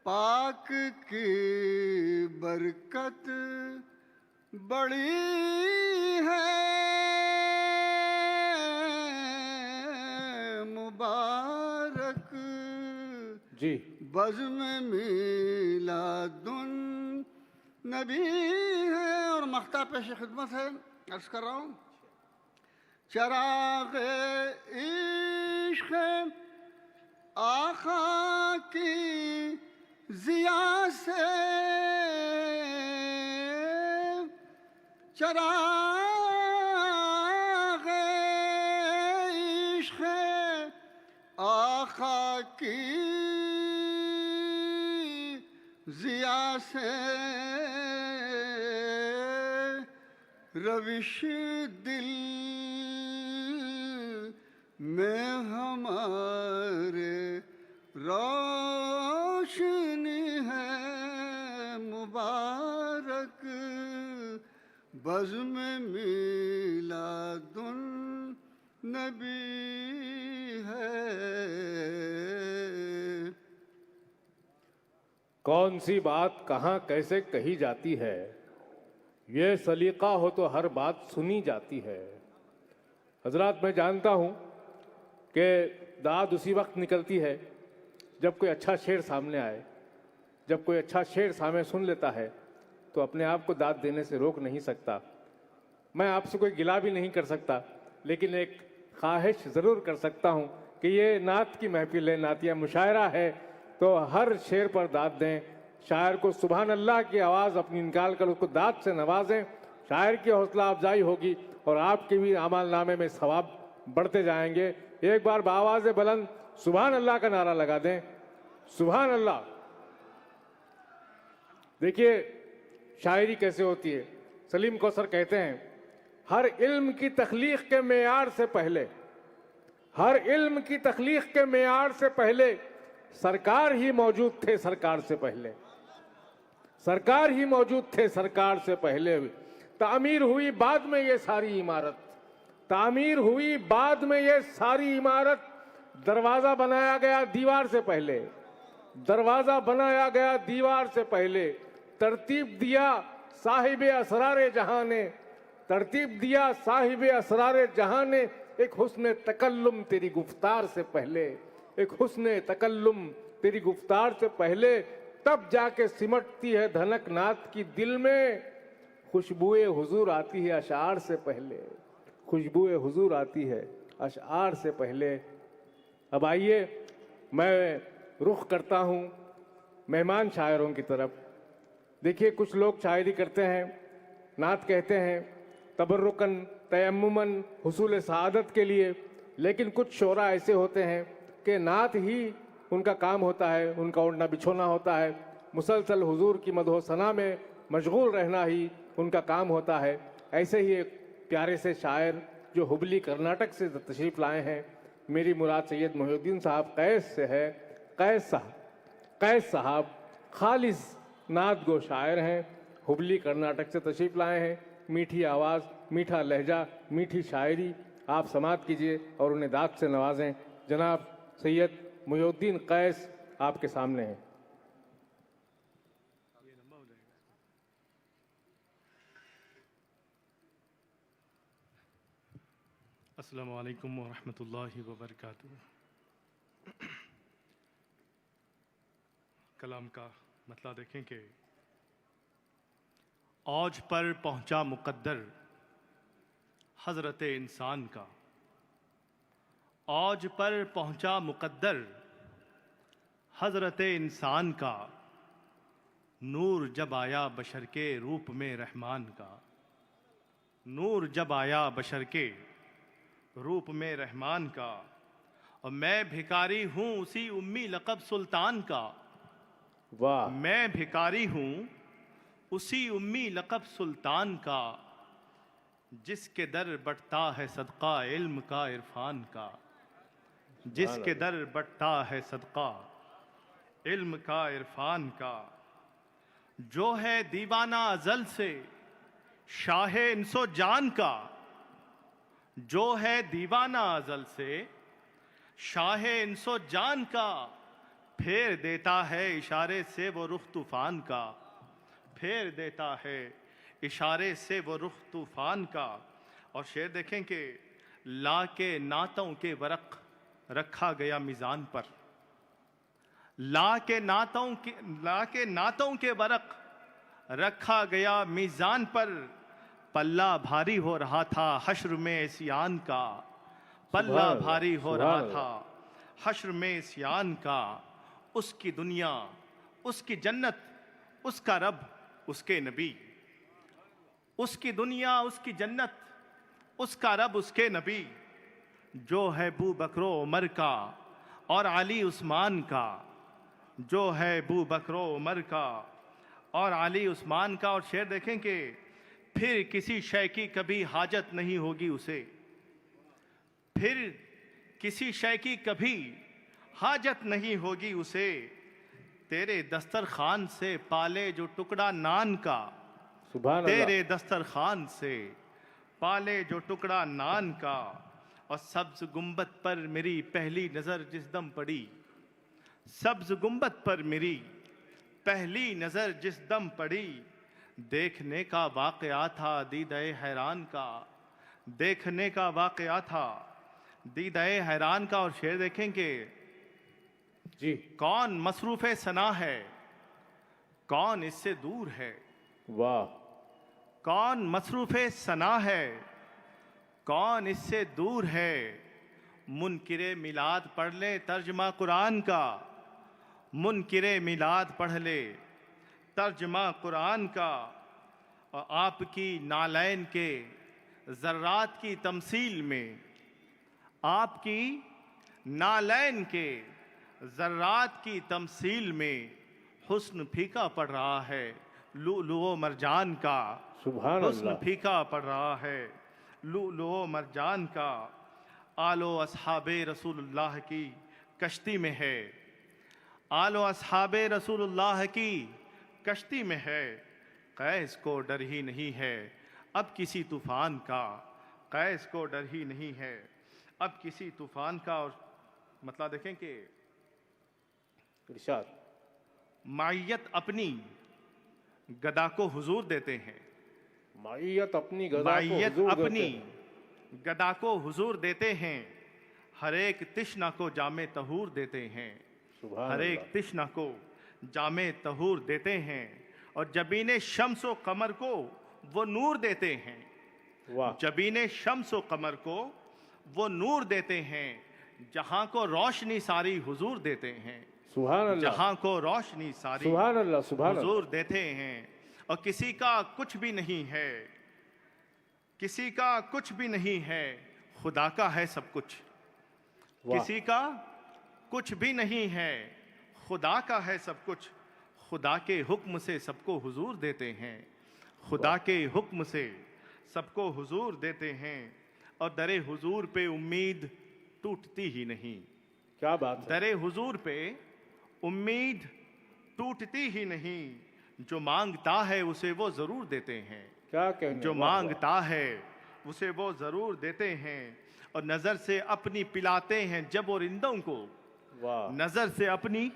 I: پاک کی برکت بڑی ہے، مبارک
B: جی
I: بزم میلاد النبی ہے۔ اور مقطع پیش خدمت ہے، عرض کر رہا ہوں، چراغ عشق آقا کی ضیا سے، چراغ عشق آقا کی ضیا سے، روش دل میں ہمارے روشنی ہے، مبارک بزم میلاد النبی ہے۔
B: کون سی بات کہاں کیسے کہی جاتی ہے، یہ سلیقہ ہو تو ہر بات سنی جاتی ہے۔ حضرات، میں جانتا ہوں کہ داد اسی وقت نکلتی ہے جب کوئی اچھا شعر سامنے آئے، جب کوئی اچھا شعر سامنے سن لیتا ہے تو اپنے آپ کو داد دینے سے روک نہیں سکتا۔ میں آپ سے کوئی گلہ بھی نہیں کر سکتا، لیکن ایک خواہش ضرور کر سکتا ہوں کہ یہ نعت کی محفل ہے، نعتیہ مشاعرہ ہے، تو ہر شعر پر داد دیں، شاعر کو سبحان اللہ کی آواز اپنی نکال کر اس کو داد سے نوازیں، شاعر کی حوصلہ افزائی ہوگی اور آپ کے بھی اعمال نامے میں ثواب بڑھتے جائیں گے۔ ایک بار بآواز بلند سبحان اللہ کا نعرہ لگا دیں، سبحان اللہ۔ دیکھیے شاعری کیسے ہوتی ہے۔ سلیم کوثر کہتے ہیں، ہر علم کی تخلیق کے معیار سے پہلے، ہر علم کی تخلیق کے معیار سے پہلے سرکار ہی موجود تھے، سرکار سے پہلے سرکار ہی موجود تھے، سرکار سے پہلے تعمیر ہوئی بعد میں یہ ساری عمارت، تعمیر ہوئی بعد میں یہ ساری عمارت، دروازہ بنایا گیا دیوار سے پہلے، دروازہ بنایا گیا دیوار سے پہلے، ترتیب دیا صاحب اسرار جہاں نے، ترتیب دیا صاحب اسرار جہاں نے، ایک حسن تکلم تیری گفتار سے پہلے، ایک حسن تکلم تیری گفتار سے پہلے، تب جا کے سمٹتی ہے دھنک نات کی دل میں، خوشبوئے حضور آتی ہے اشعار سے پہلے، خوشبوئے حضور آتی ہے اشعار سے پہلے۔ اب آئیے میں رخ کرتا ہوں مہمان شاعروں کی طرف۔ دیکھیے کچھ لوگ شاعری کرتے ہیں، نعت کہتے ہیں تبرکن تیممن حصول سعادت کے لیے، لیکن کچھ شعراء ایسے ہوتے ہیں کہ نعت ہی ان کا کام ہوتا ہے، ان کا اڑنا بچھونا ہوتا ہے، مسلسل حضور کی مدح و ثنا میں مشغول رہنا ہی ان کا کام ہوتا ہے۔ ایسے ہی ایک پیارے سے شاعر جو ہبلی کرناٹک سے تشریف لائے ہیں، میری مراد سید محی الدین صاحب قیس سے ہے۔ قیس صاحب خالص نعت گو شاعر ہیں، ہبلی کرناٹک سے تشریف لائے ہیں، میٹھی آواز، میٹھا لہجہ، میٹھی شاعری، آپ سماعت کیجئے اور انہیں داد سے نوازیں۔ جناب سید محی الدین قیس آپ کے سامنے ہیں۔
J: السلام علیکم ورحمۃ اللہ وبرکاتہ۔ کلام کا مطلع دیکھیں کہ اوج پر پہنچا مقدر حضرت انسان کا، اوج پر پہنچا مقدر حضرت انسان کا، نور جب آیا بشر کے روپ میں رحمان کا، نور جب آیا بشر کے روپ میں رحمان کا، اور میں بھکاری ہوں اسی امی لقب سلطان کا،
B: واہ
J: میں بھکاری ہوں اسی امی لقب سلطان کا، جس کے در بٹتا ہے صدقہ علم کا عرفان کا، جس کے در بٹتا ہے صدقہ علم کا عرفان کا، جو ہے دیوانہ ازل سے شاہ انس و جان کا، جو ہے دیوانہ ازل سے شاہ انس و جان کا، پھیر دیتا ہے اشارے سے وہ رخ طوفان کا، پھیر دیتا ہے اشارے سے وہ رخ طوفان کا۔ اور شعر دیکھیں کہ لا کے نعتوں کے ورق رکھا گیا میزان پر، لا کے نعتوں کے ورق رکھا گیا میزان پر، پلہ بھاری ہو رہا تھا حشر میں عصیان کا، پلہ بھاری ہو رہا تھا حشر میں عصیان کا، اس کی دنیا اس کی جنت اس کا رب اس کے نبی، اس کی دنیا اس کی جنت اس کا رب اس کے نبی، جو ہے ابو بکر و عمر کا اور علی عثمان کا، جو ہے ابو بکر و عمر کا اور علی عثمان کا۔ اور شعر دیکھیں کہ پھر کسی شے کی کبھی حاجت نہیں ہوگی اسے، پھر کسی شے کی کبھی حاجت نہیں ہوگی اسے، تیرے دسترخوان سے پالے جو ٹکڑا نان کا،
B: سبحان
J: تیرے دسترخوان سے پالے جو ٹکڑا نان کا، اور سبز گنبد پر میری پہلی نظر جس دم پڑی، سبز گنبد پر میری پہلی نظر جس دم پڑی، دیکھنے کا واقعہ تھا دیدہ حیران کا، دیکھنے کا واقعہ تھا دیدہ حیران کا۔ اور شعر دیکھیں کہ
B: جی
J: کون مصروف ثنا ہے کون اس سے دور ہے،
B: واہ
J: کون مصروف ثنا ہے کون اس سے دور ہے، منکر میلاد پڑھ لے ترجمہ قرآن کا، منکر میلاد پڑھ لے ترجمہ قرآن کا، اور آپ کی نالین کے ذرات کی تمثیل میں، آپ کی نالین کے ذرات کی تمثیل میں حسن پھیکا پڑ رہا ہے لؤلؤ و مرجان کا،
B: سبحان
J: حسن
B: اللہ
J: پھیکا پڑ رہا ہے لؤلؤ و مرجان کا۔ آل و اصحاب رسول اللہ کی کشتی میں ہے، آل و اصحاب رسول اللہ کی کشتی میں ہے، قیس کو ڈر ہی نہیں ہے اب کسی طوفان کا، قیس کو ڈر ہی نہیں ہے اب کسی طوفان کا۔ اور مطلب دیکھیں کہ
B: ارشاد
J: معیت اپنی گدا کو حضور دیتے ہیں،
B: معیت اپنی گدا کو
J: معیت
B: حضور دیتے
J: اپنی
B: ہیں۔
J: گدا کو حضور دیتے ہیں، ہر ایک تشنا کو جام طہور دیتے ہیں،
B: سبحان
J: ہر ایک
B: اللہ۔
J: تشنا کو جام طہور دیتے ہیں، اور جبین شمس و قمر کو وہ نور دیتے ہیں،
B: واہ
J: جبین شمس و قمر کو وہ نور دیتے ہیں، جہاں کو روشنی ساری حضور دیتے ہیں،
B: سبحان اللہ
J: جہاں کو روشنی ساری
B: سبحان اللہ سبحان اللہ
J: حضور دیتے ہیں۔ اور کسی کا کچھ بھی نہیں ہے، کسی کا کچھ بھی نہیں ہے، خدا کا ہے سب کچھ،
B: واہ
J: کسی کا کچھ بھی نہیں ہے، خدا کا ہے سب کچھ، خدا کے حکم سے سب کو حضور دیتے ہیں، خدا کے حکم سے سب کو حضور دیتے ہیں، اور در حضور پہ امید ٹوٹتی ہی نہیں،
B: کیا بات ہے،
J: در حضور پہ امید ٹوٹتی ہی نہیں، جو مانگتا ہے اسے وہ ضرور دیتے ہیں،
B: کیا کہنے،
J: جو
B: واہ، واہ۔
J: مانگتا ہے اسے وہ ضرور دیتے ہیں، اور نظر سے اپنی پلاتے ہیں جب اور رندوں کو،
B: واہ
J: نظر سے اپنی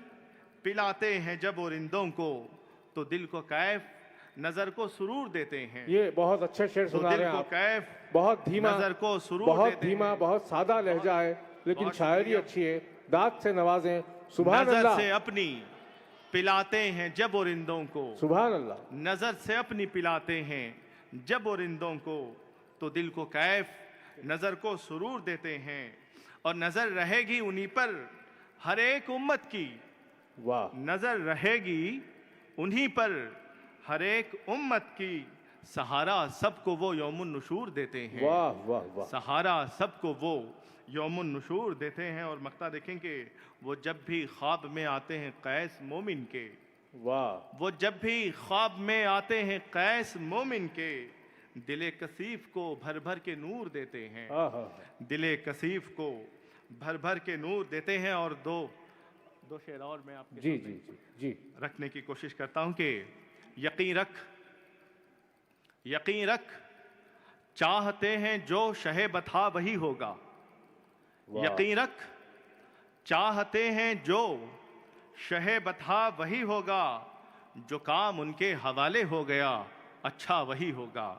J: پلاتے ہیں جب اور رندوں کو، تو دل کو کیف نظر کو سرور دیتے ہیں،
B: یہ بہت اچھے شعر
J: تو
B: سنا
J: دل
B: رہے ہیں
J: کو
B: آپ،
J: کیف
B: بہت دھیما،
J: نظر کو سرور
B: بہت
J: دیتے
B: دھیما،
J: ہیں،
B: بہت سادہ لہجہ ہے، لیکن
J: بہت
B: شاعری
J: شکریہ۔
B: اچھی ہے، داد سے نوازیں، سبحان
J: نظر
B: اللہ
J: سے اپنی پلاتے ہیں جب اور رندوں کو،
B: سبحان اللہ
J: نظر سے اپنی پلاتے ہیں جب اور رندوں کو، تو دل کو کیف نظر کو سرور دیتے ہیں، اور نظر رہے گی انہی پر ہر ایک امت کی،
B: واہ
J: نظر رہے گی انہی پر ہر ایک امت کی، سہارا سب کو وہ یوم النشور دیتے ہیں،
B: واہ واہ واہ
J: سہارا سب کو وہ یوم النشور دیتے ہیں. اور مقطع دیکھیں کہ وہ جب بھی خواب میں آتے ہیں قیس مومن کے, وہ جب بھی خواب میں آتے ہیں قیس مومن کے, دل کثیف کو بھر بھر کے نور دیتے ہیں, دل کثیف کو بھر بھر کے نور دیتے ہیں. اور دو شعر اور میں آپ کے جی رکھنے کی کوشش کرتا ہوں کہ یقین رکھ چاہتے ہیں جو شہ بتا وہی ہوگا. یقین رکھ چاہتے ہیں جو شہ بتا وہی ہوگا, جو کام ان کے حوالے ہو گیا اچھا وہی ہوگا.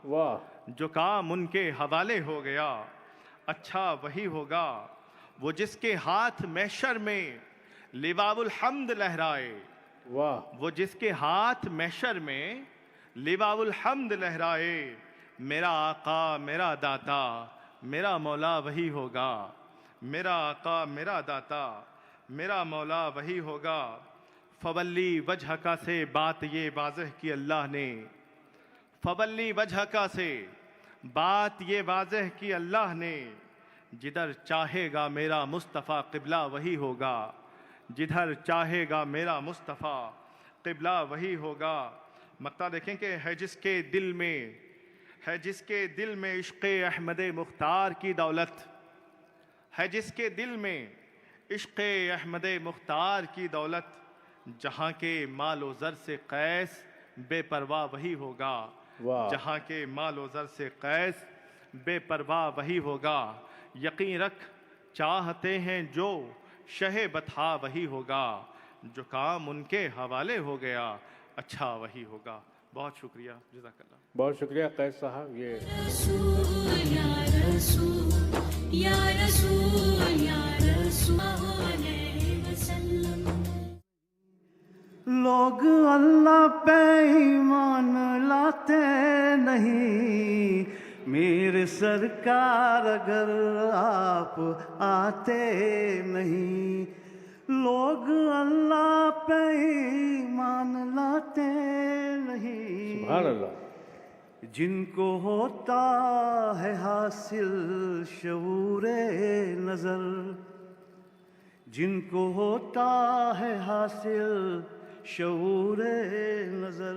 J: جو کام ان کے حوالے ہو گیا اچھا وہی ہوگا. وہ جس کے ہاتھ محشر میں لواء الحمد لہرائے, وہ جس کے ہاتھ محشر میں لواء الحمد لہرائے, میرا آقا میرا داتا میرا مولا وہی ہوگا. میرا آقا میرا داتا میرا مولا وہی ہوگا. فولی وجہ کا سے بات یہ واضح کی اللہ نے, فولی وجہ کا سے بات یہ واضح کی اللہ نے, جدھر چاہے گا میرا مصطفیٰ قبلہ وہی ہوگا. جدھر چاہے گا میرا مصطفیٰ قبلہ وہی ہوگا. مقطع دیکھیں کہ ہے جس کے دل میں عشق احمد مختار کی دولت, ہے جس کے دل میں عشق احمد مختار کی دولت, جہاں کے مال و زر سے قیس بے پرواہ وہی ہوگا. جہاں کے مال و زر سے قیس بے پرواہ وہی ہوگا. یقین رکھ چاہتے ہیں جو شہ بتا وہی ہوگا, جو کام ان کے حوالے ہو گیا اچھا وہی ہوگا. بہت شکریہ, جزاک اللہ.
B: بہت شکریہ قیس صاحب. یہ
D: رسول یا رسول یا رسول یا رسول علیہ وسلم.
F: لوگ اللہ پہ ایمان لاتے نہیں, میرے سرکار اگر آپ آتے نہیں. لوگ اللہ پہ ایمان لاتے نہیں,
B: سبحان اللہ.
F: جن کو ہوتا ہے حاصل شعور نظر, جن کو ہوتا ہے حاصل شعور نظر,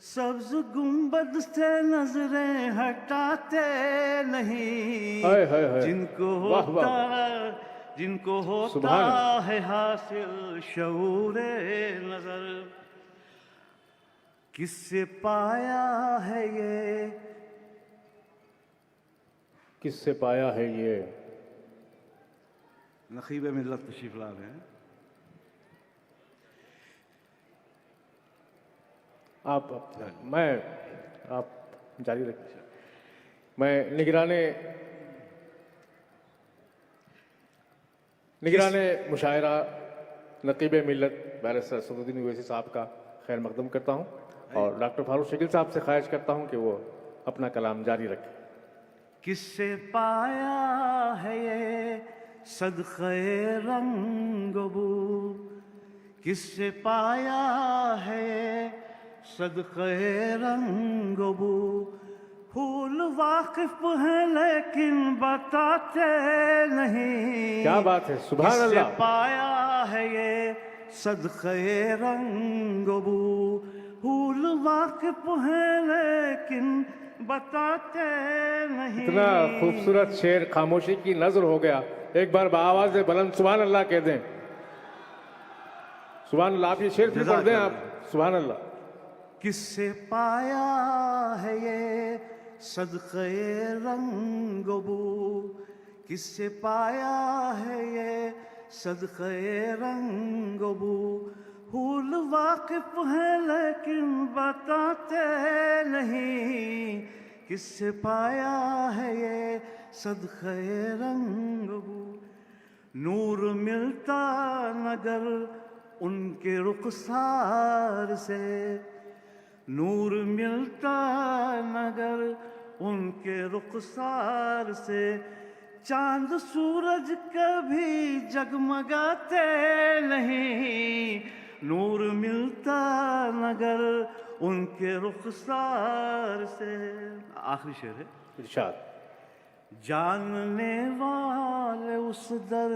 F: سبز گنبد سے نظریں ہٹاتے نہیں. جن کو ہوتا ہے حاصل شعور نظر, کس سے پایا ہے یہ,
B: کس سے پایا ہے یہ.
E: نقیب ملت تشریف لا رہے ہیں.
B: آپ جاری رکھیں. میں نگران مشاعرہ نقیب ملت بیرسٹر اسدالدین اویسی صاحب کا خیر مقدم کرتا ہوں, اور ڈاکٹر فاروق شکیل صاحب سے خواہش کرتا ہوں کہ وہ اپنا کلام جاری رکھیں.
F: کس سے پایا ہے یہ صدقہ رنگ و بو, کس سے پایا ہے صدقہ رنگ و بو. پھول واقف ہیں لیکن بتاتے نہیں.
B: کیا بات ہے, سبحان اللہ.
F: کس سے پایا ہے یہ صدقہ رنگ و بو. پھول واقف ہیں لیکن بتاتے نہیں.
B: اتنا خوبصورت شعر خاموشی کی نظر ہو گیا. ایک بار بآواز بلند سبحان اللہ کہہ دیں. سبحان اللہ. آپ یہ شعر بھی پڑھ دیں. آپ سبحان اللہ.
F: کس سے پایا ہے یہ صدقہ رنگ و بو, کس سے پایا ہے یہ صدقہ رنگ و بو. پھول واقف ہیں لیکن بتاتے نہیں. کس سے پایا ہے یہ صدقہ رنگ و بو. نور ملتا نگر ان کے رخسار سے, نور ملتا نگر ان کے رخسار سے. چاند سورج کبھی جگمگاتے نہیں. نور ملتا نگر ان کے رخسار سے. آخری شعر ہے.
B: ارشاد.
H: جاننے والے اس در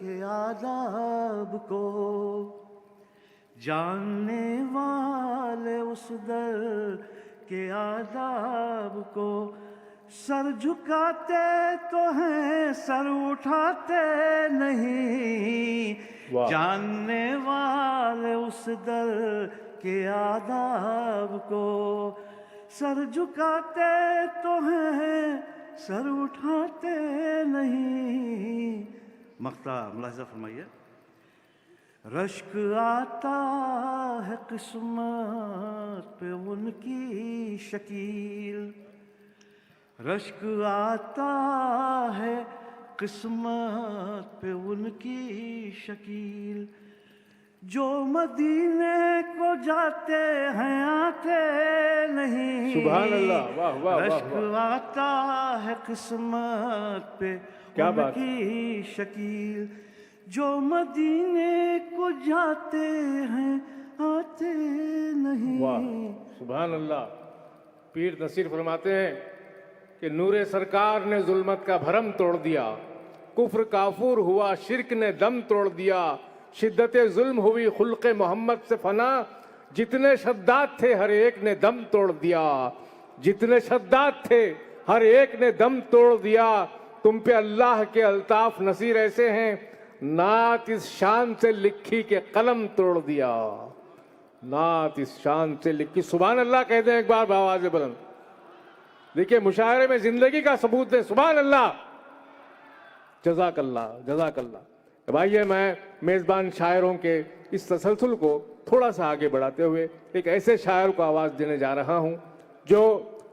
H: کے آداب کو، جاننے والے اس در کے آداب کو، سر جھکاتے تو ہیں سر اٹھاتے نہیں، جاننے والے اس در کے آداب کو، سر جھکاتے تو ہیں سر اٹھاتے نہیں۔ مقطع ملاحظہ فرمائیے۔ رشک آتا ہے قسمت پہ ان کی شکیل، رشک آتا ہے قسمت پہ ان کی شکیل، جو مدینے کو جاتے ہیں آتے نہیں،
B: سبحان اللہ، واہ واہ واہ
H: رشک
B: واہ،
H: آتا ہے قسمت پہ
B: کیا
H: ان
B: بات،
H: کی شکیل، جو مدینے کو جاتے ہیں آتے نہیں۔
B: واہ سبحان اللہ۔ پیر نصیر فرماتے ہیں کہ نور سرکار نے ظلمت کا بھرم توڑ دیا، کفر کافور ہوا شرک نے دم توڑ دیا، شدت ظلم ہوئی خلق محمد سے فنا، جتنے شداد تھے ہر ایک نے دم توڑ دیا، جتنے شداد تھے ہر ایک نے دم توڑ دیا، تم پہ اللہ کے الطاف نصیر ایسے ہیں، نعت اس شان سے لکھی کہ قلم توڑ دیا، نعت اس شان سے لکھی۔ سبحان اللہ کہتے ہیں ایک بار بآواز بلند، دیکھیں مشاعرے میں زندگی کا ثبوت دیں، سبحان اللہ، جزاک اللہ جزاک اللہ۔ بھائیے میں میزبان شاعروں کے اس تسلسل کو تھوڑا سا آگے بڑھاتے ہوئے ایک ایسے شاعر کو آواز دینے جا رہا ہوں جو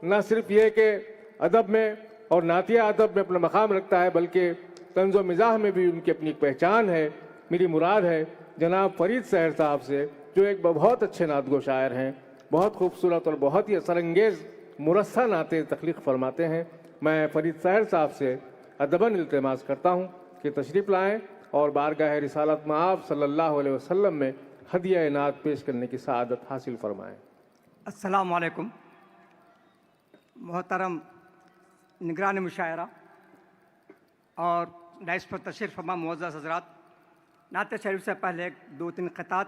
B: نہ صرف یہ کہ ادب میں اور نعتیہ ادب میں اپنا مقام رکھتا ہے بلکہ طنز و مزاح میں بھی ان کی اپنی ایک پہچان ہے۔ میری مراد ہے جناب فرید سحر صاحب سے، جو ایک بہت اچھے نعت گو شاعر ہیں، بہت خوبصورت اور بہت ہی اثر انگیز مرصع نعتیں تخلیق فرماتے ہیں۔ میں فرید سحر صاحب سے ادباً التماس کرتا ہوں کہ تشریف لائیں اور بارگاہ رسالت مآب صلی اللہ علیہ وسلم میں ہدیہ نعت پیش کرنے کی سعادت حاصل فرمائیں۔
K: السلام علیکم۔ محترم نگران مشاعرہ اور ڈائس پر تشریف فرما معزز حضرات، نعت شریف سے پہلے ایک دو تین قطعات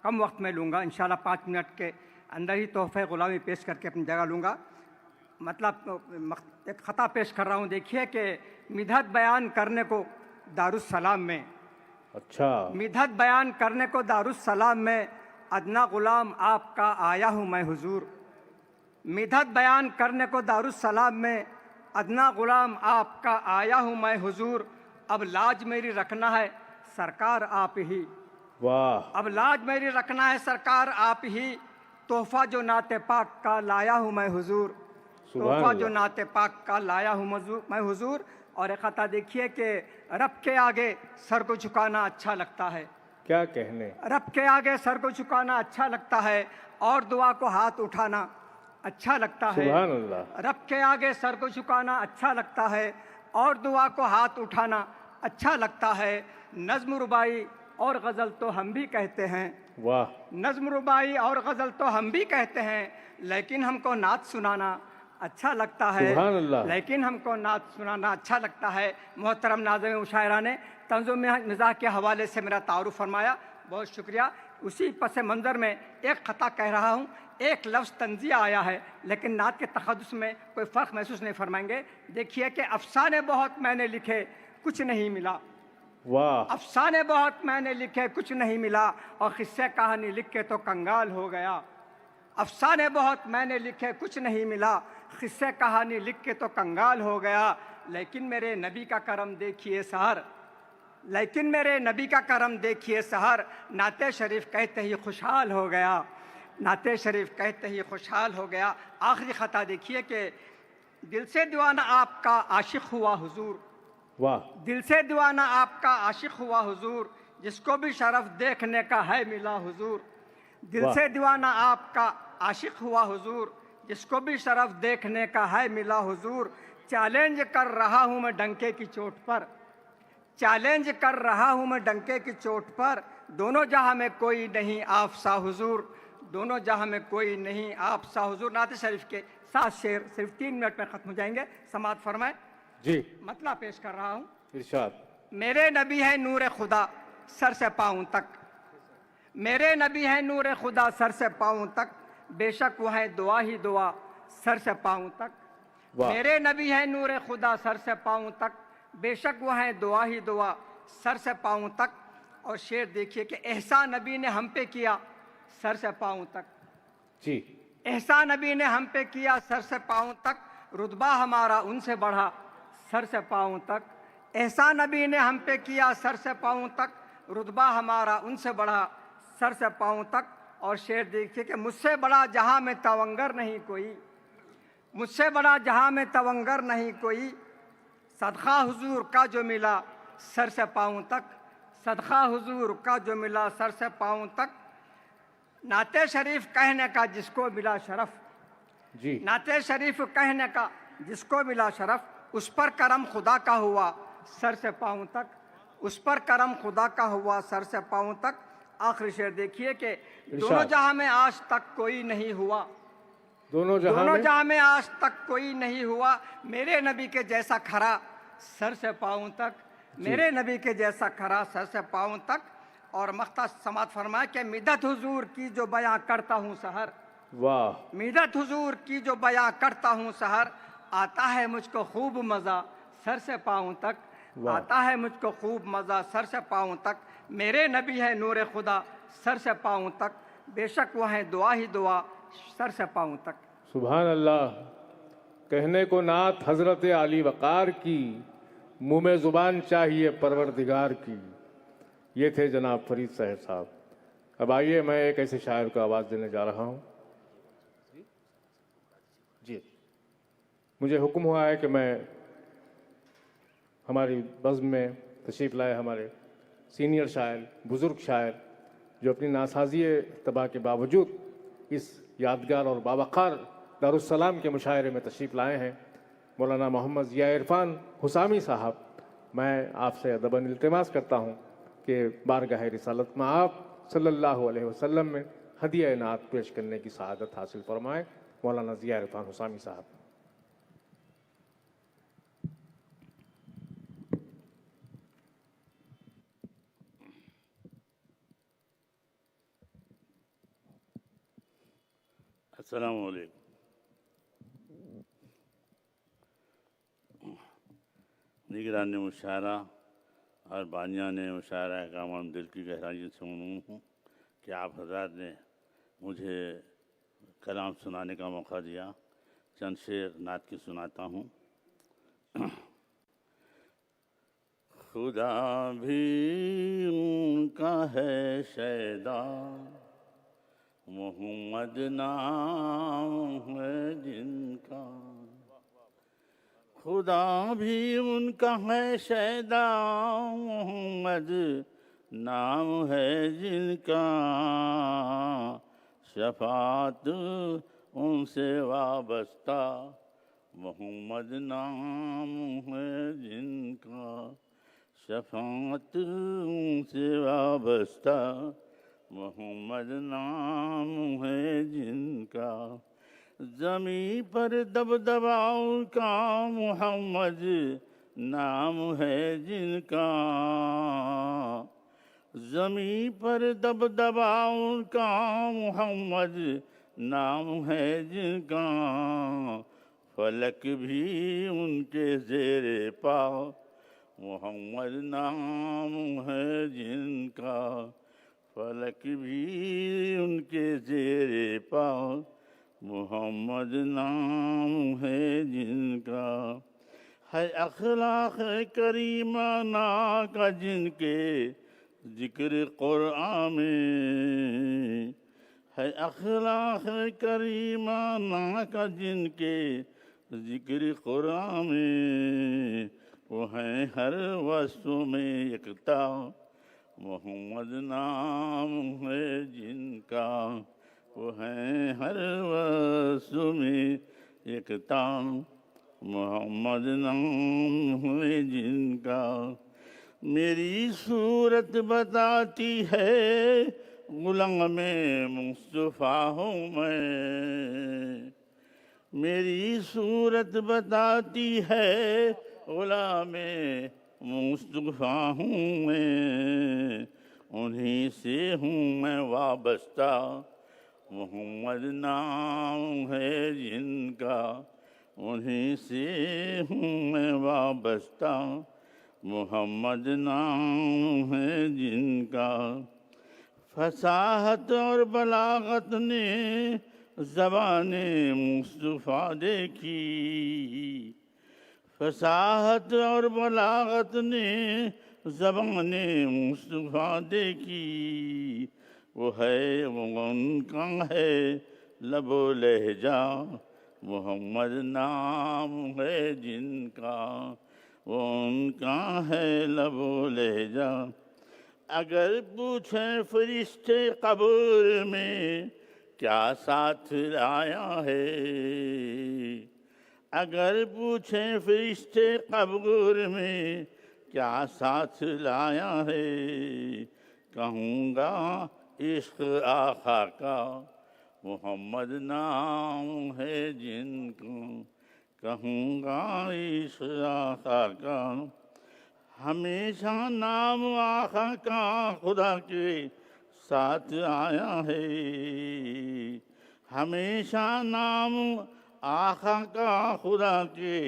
K: کم وقت میں لوں گا، انشاءاللہ 5 منٹ کے اندر ہی تحفہ غلامی پیش کر کے اپنی جگہ لوں گا۔ مطلب ایک خطا پیش کر رہا ہوں، دیکھیے کہ مدحت بیان کرنے کو دارالسلام میں،
B: اچھا،
K: مدحت بیان کرنے کو دارالسلام میں ادنا غلام آپ کا آیا ہوں میں حضور، مدحت بیان کرنے کو دارالسلام میں ادنا غلام آپ کا آیا ہوں میں حضور، اب لاج میری رکھنا ہے سرکار آپ ہی،
B: واہ،
K: اب لاج میری رکھنا ہے سرکار آپ ہی، تحفہ جو نعت پاک کا لایا ہوں میں حضور، تحفہ جو نعت پاک کا لایا ہوں میں حضور۔ اور ایک خطا دیکھیے کہ رب کے آگے سر کو جھکانا اچھا لگتا ہے،
B: کیا کہنے،
K: رب کے آگے سر کو جھکانا اچھا لگتا ہے، اور دعا کو ہاتھ اٹھانا اچھا لگتا ہے،
B: سبحان اللہ،
K: رب کے آگے سر کو جھکانا اچھا لگتا ہے، اور دعا کو ہاتھ اٹھانا اچھا لگتا ہے۔ نظم ربائی اور غزل تو ہم بھی کہتے ہیں،
B: واہ،
K: نظم ربائی اور غزل تو ہم بھی کہتے ہیں، لیکن ہم کو نعت سنانا اچھا لگتا ہے،
B: سبحان اللہ،
K: لیکن ہم کو نعت سنانا اچھا لگتا ہے۔ محترم ناظرین مشاعرہ نے طنز و مزاح کے حوالے سے میرا تعارف فرمایا، بہت شکریہ۔ اسی پس منظر میں ایک خطا کہہ رہا ہوں، ایک لفظ تنزیہ آیا ہے لیکن نعت کے تقدس میں کوئی فرق محسوس نہیں فرمائیں گے۔ دیکھیے کہ افسانے بہت میں نے لکھے کچھ نہیں ملا،
B: واہ،
K: افسانے بہت میں نے لکھے کچھ نہیں ملا، اور قصے کہانی لکھ کے تو کنگال ہو گیا، افسانے بہت میں نے لکھے کچھ نہیں ملا، قصے کہانی لکھ کے تو کنگال ہو گیا، لیکن میرے نبی کا کرم دیکھیے سحر، لیکن میرے نبی کا کرم دیکھیے سحر، نعت شریف کہتے ہی خوشحال ہو گیا، نعت شریف کہتے ہی خوشحال ہو گیا۔ آخری خطا دیکھیے کہ دل سے دیوانہ آپ کا عاشق ہوا حضور،
B: واہ،
K: دل سے دیوانہ آپ کا عاشق ہوا حضور، جس کو بھی شرف دیکھنے کا ہے ملا حضور، دل سے دیوانہ آپ کا عاشق ہوا حضور، جس کو بھی شرف دیکھنے کا ہے ملا حضور، چیلنج کر رہا ہوں میں ڈنکے کی چوٹ پر، چیلنج کر رہا ہوں میں ڈنکے کی چوٹ پر، دونوں جہاں میں کوئی نہیں آپ سا حضور، دونوں جہاں میں کوئی نہیں آپ سا حضور۔ نعت شریف کے 7 شعر صرف 3 منٹ میں ختم ہو جائیں گے، سماعت فرمائیں۔
B: جی
K: مطلب پیش کر رہا ہوں.
B: ارشاد.
K: میرے نبی ہے نور خدا سر سے پاؤں تک. میرے نبی ہے نور خدا سر سے پاؤں تک. بے شک وہ ہے دعا ہی دعا سر سے پاؤں تک.
B: واہ.
K: میرے نبی ہے نور خدا سر سے پاؤں تک. بے شک وہ ہے دعا ہی دعا سر سے پاؤں تک. اور شعر دیکھیے کہ احسان نبی نے ہم پہ کیا سر سے پاؤں تک.
B: جی
K: احسان نبی نے ہم پہ کیا سر سے پاؤں تک. رتبہ ہمارا ان سے بڑھا سر سے پاؤں تک. احسان نبی نے ہم پہ کیا سر سے پاؤں تک. رتبہ ہمارا ان سے بڑھا سر سے پاؤں تک. اور شعر دیکھیے کہ مجھ سے بڑا جہاں میں تونگر نہیں کوئی. مجھ سے بڑا جہاں میں تونگر نہیں کوئی. صدقہ حضور کا جو ملا سر سے پاؤں تک. صدقہ حضور کا جو ملا سر سے پاؤں تک. نعت شریف کہنے کا جس کو ملا شرف.
B: جی
K: نعت شریف کہنے کا جس کو ملا شرف. اس پر کرم خدا کا ہوا سر سے پاؤں تک. اس پر کرم خدا کا ہوا سر سے پاؤں تک. آخری شعر دیکھیے کہ دونوں جہاں میں آج تک کوئی نہیں ہوا.
B: دونوں
K: جہاں میں آج تک کوئی نہیں ہوا. میرے نبی کے جیسا کھرا سر سے پاؤں تک. میرے نبی کے جیسا کھرا سر سے پاؤں تک. اور مختص سماعت فرمائے کہ مدت حضور کی جو بیاں کرتا ہوں سحر.
B: واہ.
K: مدت حضور کی جو بیاں کرتا ہوں سحر. آتا ہے مجھ کو خوب مزہ سر سے پاؤں تک. آتا ہے مجھ کو خوب مزہ سر سے پاؤں تک. میرے نبی ہے نور خدا سر سے پاؤں تک. بے شک وہ ہیں دعا ہی دعا سر سے پاؤں تک.
B: سبحان اللہ. کہنے کو نعت حضرت علی وقار کی, منہ میں زبان چاہیے پروردگار کی. یہ تھے جناب فرید صاحب صاحب. اب آئیے میں ایک ایسے شاعر کو آواز دینے جا رہا ہوں. جی مجھے حکم ہوا ہے کہ میں ہماری بزم میں تشریف لائے ہمارے سینئر شاعر, بزرگ شاعر, جو اپنی ناسازی طبع کے باوجود اس یادگار اور باوقار دارالسلام کے مشاعرے میں تشریف لائے ہیں, مولانا محمد ضیاء عرفان حسامی صاحب. میں آپ سے ادباً التماس کرتا ہوں کہ بارگاہ رسالت میں آپ صلی اللہ علیہ وسلم میں ہدیہ نعت پیش کرنے کی سعادت حاصل فرمائیں. مولانا ضیاء عرفان حسامی صاحب.
L: السلام علیکم. نگران مشاعرہ اور بانیان مشاعرہ کا عوام دل کی گہرائیوں سے ممنون ہوں کہ آپ حضرات نے مجھے کلام سنانے کا موقع دیا. چند شعر نعت کی سناتا ہوں. خدا بھی ان کا ہے شیدا, محمد نام ہے جن کا. خدا بھی ان کا ہے شیدا, محمد نام ہے جن کا. شفاعت ان سے وابستہ, محمد نام ہے جن کا. شفاعت ان سے وابستہ, محمد نام ہے جن کا. زمیں پر دبدباؤں کا, محمد نام ہے جن کا. زمیں پر دبدباؤں کا, محمد نام ہے جن کا. فلک بھی ان کے زیر پا, محمد نام ہے جن کا. فلک بھی ان کے زیر پا, محمد نام ہے جن کا. ہے اخلاق کریمانہ کا جن کے ذکر قرآن میں. ہے اخلاق کریمانہ کا جن کے ذکر قرآن میں. وہ ہیں ہر وصف میں یکتا, محمد نام ہے جن کا. وہ ہیں ہر وصف میں یکتا, محمد نام ہے جن کا. میری صورت بتاتی ہے غلام مصطفیٰ ہوں میں. میری صورت بتاتی ہے غلام مصطفیٰ ہوں میں، انہی سے ہوں میں وابستہ، محمد نام ہے جن کا، انہی سے ہوں میں وابستہ، محمد نام ہے جن کا۔ فصاحت اور بلاغت نے زبان مصطفیٰ دیکھی، فصاحت اور بلاغت نے زبان مصطفیٰ دیکھی، وہ ہے وہ ان کا ہے لب و لہجہ، محمد نام ہے جن کا، وہ ان کا ہے لب و لہجہ۔ اگر پوچھیں فرشتے قبر میں کیا ساتھ لایا ہے، اگر پوچھیں فرشتے قبر میں کیا ساتھ لایا ہے، کہوں گا عشق آقا کا، محمد نام ہے جن کو، کہوں گا عشق آقا کا۔ ہمیشہ نام آقا کا خدا کے ساتھ آیا ہے، ہمیشہ نام آقا کا خدا کے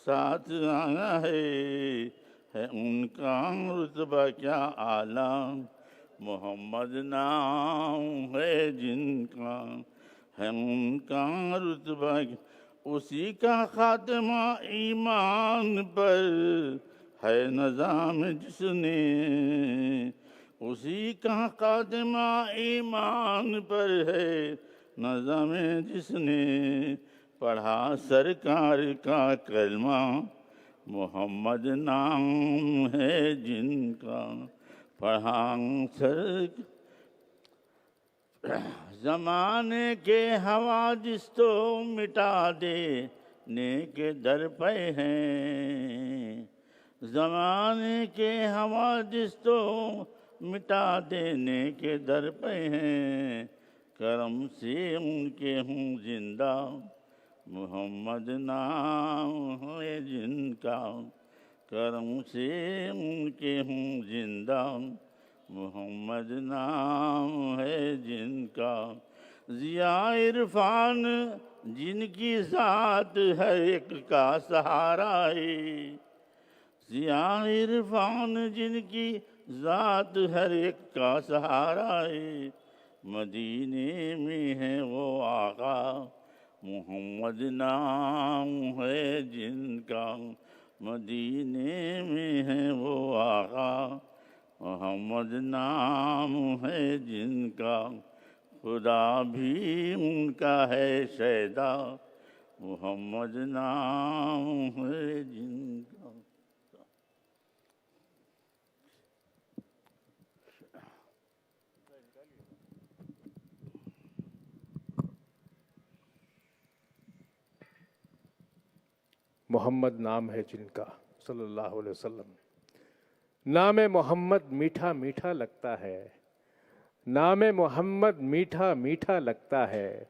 L: ساتھ آیا ہے ان کا رتبہ کیا اعلیٰ، محمد نام ہے جن کا، ہے ان کا رتبہ، اسی کا خاتمہ ایمان پر ہے نظام جس نے، اسی کا خاتمہ ایمان پر ہے نظام جس نے، پڑھا سرکار کا کلمہ، محمد نام ہے جن کا، پڑھا زمانے کے حوادث تو مٹا دینے کے در پہ ہیں، زمانے کے حوادث تو مٹا دینے کے در پہ ہیں، کرم سے ان کے ہوں زندہ، محمد نام ہے جن کا، کرم سے ان کے ہوں زندہ، محمد نام ہے جن کا۔ ضیاء عرفان جن کی ذات ہر ایک کا سہارا ہے، ضیاء عرفان جن کی ذات ہر ایک کا سہارا ہے، مدینے میں ہے وہ آقا، محمد نام ہے جن کا، مدینے میں ہے وہ آقا، محمد نام ہے جن کا، خدا بھی ان کا ہے شیدا، محمد نام ہے جن کا۔
B: محمد نام ہے جن کا صلی اللہ علیہ وسلم۔ نام محمد میٹھا میٹھا لگتا ہے، نام محمد میٹھا میٹھا لگتا ہے،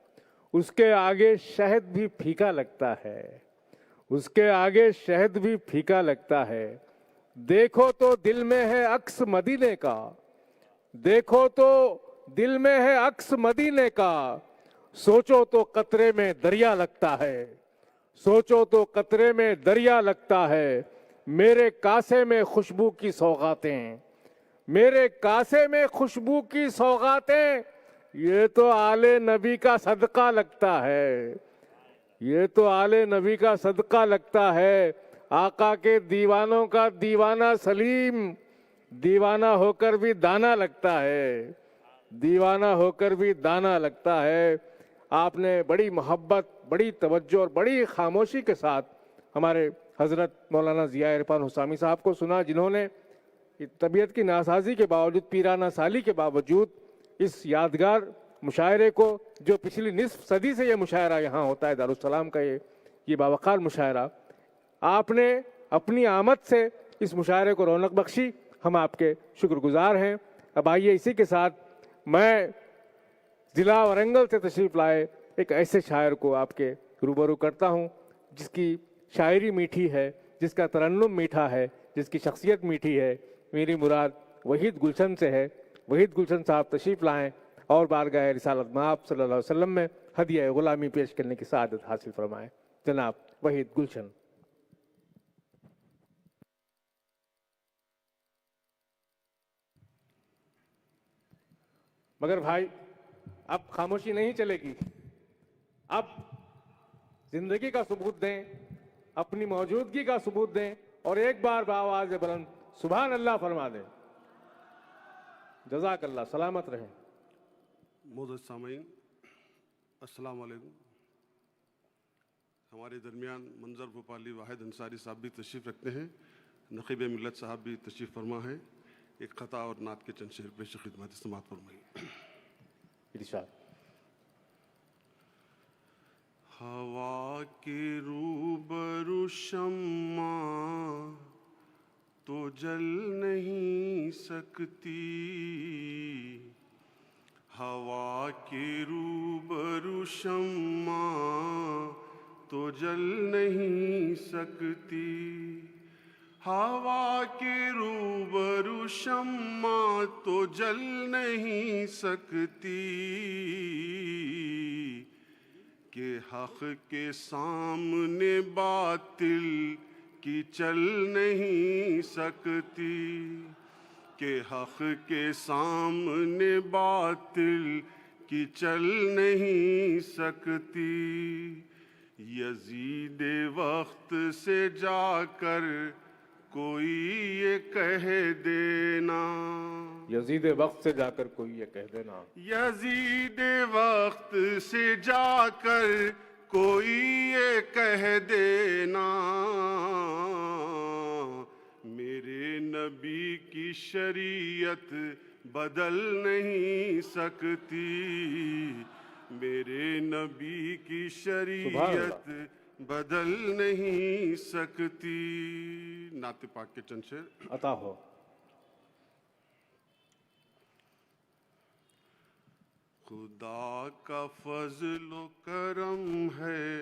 B: اس کے آگے شہد بھی پھیکا لگتا ہے، اس کے آگے شہد بھی پھیکا لگتا ہے۔ دیکھو تو دل میں ہے عکس مدینے کا، دیکھو تو دل میں ہے عکس مدینے کا، سوچو تو قطرے میں دریا لگتا ہے، سوچو تو قطرے میں دریا لگتا ہے۔ میرے کاسے میں خوشبو کی سوغاتیں، میرے کاسے میں خوشبو کی سوغاتیں، یہ تو آل نبی کا صدقہ لگتا ہے، یہ تو آل نبی کا صدقہ لگتا ہے۔ آقا کے دیوانوں کا دیوانہ سلیم، دیوانہ ہو کر بھی دانا لگتا ہے، دیوانہ ہو کر بھی دانا لگتا ہے۔ آپ نے بڑی محبت، بڑی توجہ اور بڑی خاموشی کے ساتھ ہمارے حضرت مولانا ضیاء عرفان حسامی صاحب کو سنا، جنہوں نے طبیعت کی ناسازی کے باوجود، پیرانہ سالی کے باوجود اس یادگار مشاعرے کو، جو پچھلی نصف صدی سے یہ مشاعرہ یہاں ہوتا ہے دارالسلام کا، یہ باوقار مشاعرہ، آپ نے اپنی آمد سے اس مشاعرے کو رونق بخشی۔ ہم آپ کے شکر گزار ہیں۔ اب آئیے اسی کے ساتھ میں ضلع ورنگل سے تشریف لائے ایک ایسے شاعر کو آپ کے روبرو کرتا ہوں جس کی شاعری میٹھی ہے، جس کا ترنم میٹھا ہے، جس کی شخصیت میٹھی ہے. میری مراد وحید گلشن سے ہے. وحید گلشن صاحب تشریف لائیں اور بارگاہ رسالت مآب صلی اللہ علیہ وسلم میں ہدیہ غلامی پیش کرنے کی سعادت حاصل فرمائیں. جناب وحید گلشن. مگر بھائی اب خاموشی نہیں چلے گی. اب زندگی کا ثبوت دیں، اپنی موجودگی کا ثبوت دیں اور ایک بار بآواز بلند سبحان اللہ فرما دیں. جزاک اللہ. سلامت رہیں.
C: معزز سامعین، السلام علیکم. ہمارے درمیان منظر بھوپالی واحد انصاری صاحب بھی تشریف رکھتے ہیں. نقیب ملت صاحب بھی تشریف فرما ہے. ایک خطا اور نعت کے چند شعر پیش خدمت سماعت فرمائیں.
B: ارشاد.
C: ہوا کے روبرو شمع تو جل نہیں سکتی، ہوا کے روبرو شمع تو جل نہیں سکتی، ہوا کے روبرو شمع تو جل نہیں سکتی، کہ حق کے سامنے باطل کی چل نہیں سکتی، کہ حق کے سامنے باطل کی چل نہیں سکتی. یزید وقت سے جا کر کوئی یہ کہہ دینا،
B: یزید وقت سے جا کر کوئی یہ کہہ دینا،
C: یزید وقت سے جا کر کوئی یہ کہہ دینا، میرے نبی کی شریعت بدل نہیں سکتی، میرے نبی کی شریعت بدل نہیں سکتی. نعت پاک کے چند شعر
B: عطا ہو.
C: خدا کا فضل و کرم ہے،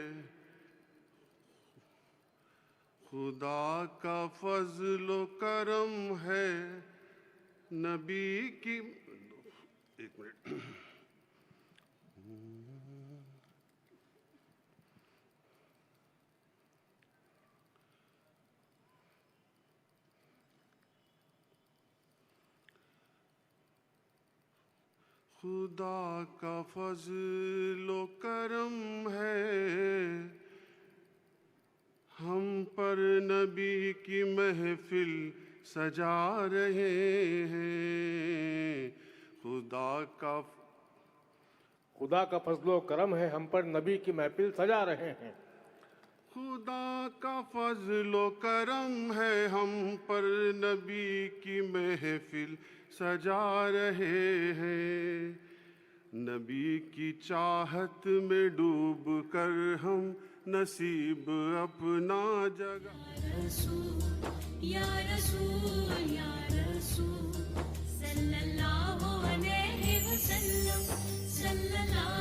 C: خدا کا فضل و کرم ہے، نبی کی ایک منٹ خدا کا فضل و کرم ہے، ہم پر نبی کی محفل سجا رہے ہیں.
B: خدا کا فضل و کرم ہے، ہم پر نبی کی محفل سجا رہے ہیں.
C: خدا کا فضل و کرم ہے، ہم پر نبی کی محفل سجا رہے ہیں. نبی کی چاہت میں ڈوب کر ہم نصیب اپنا جگہ.
D: یا رسول یا رسول صلی اللہ علیہ وسلم صلی اللہ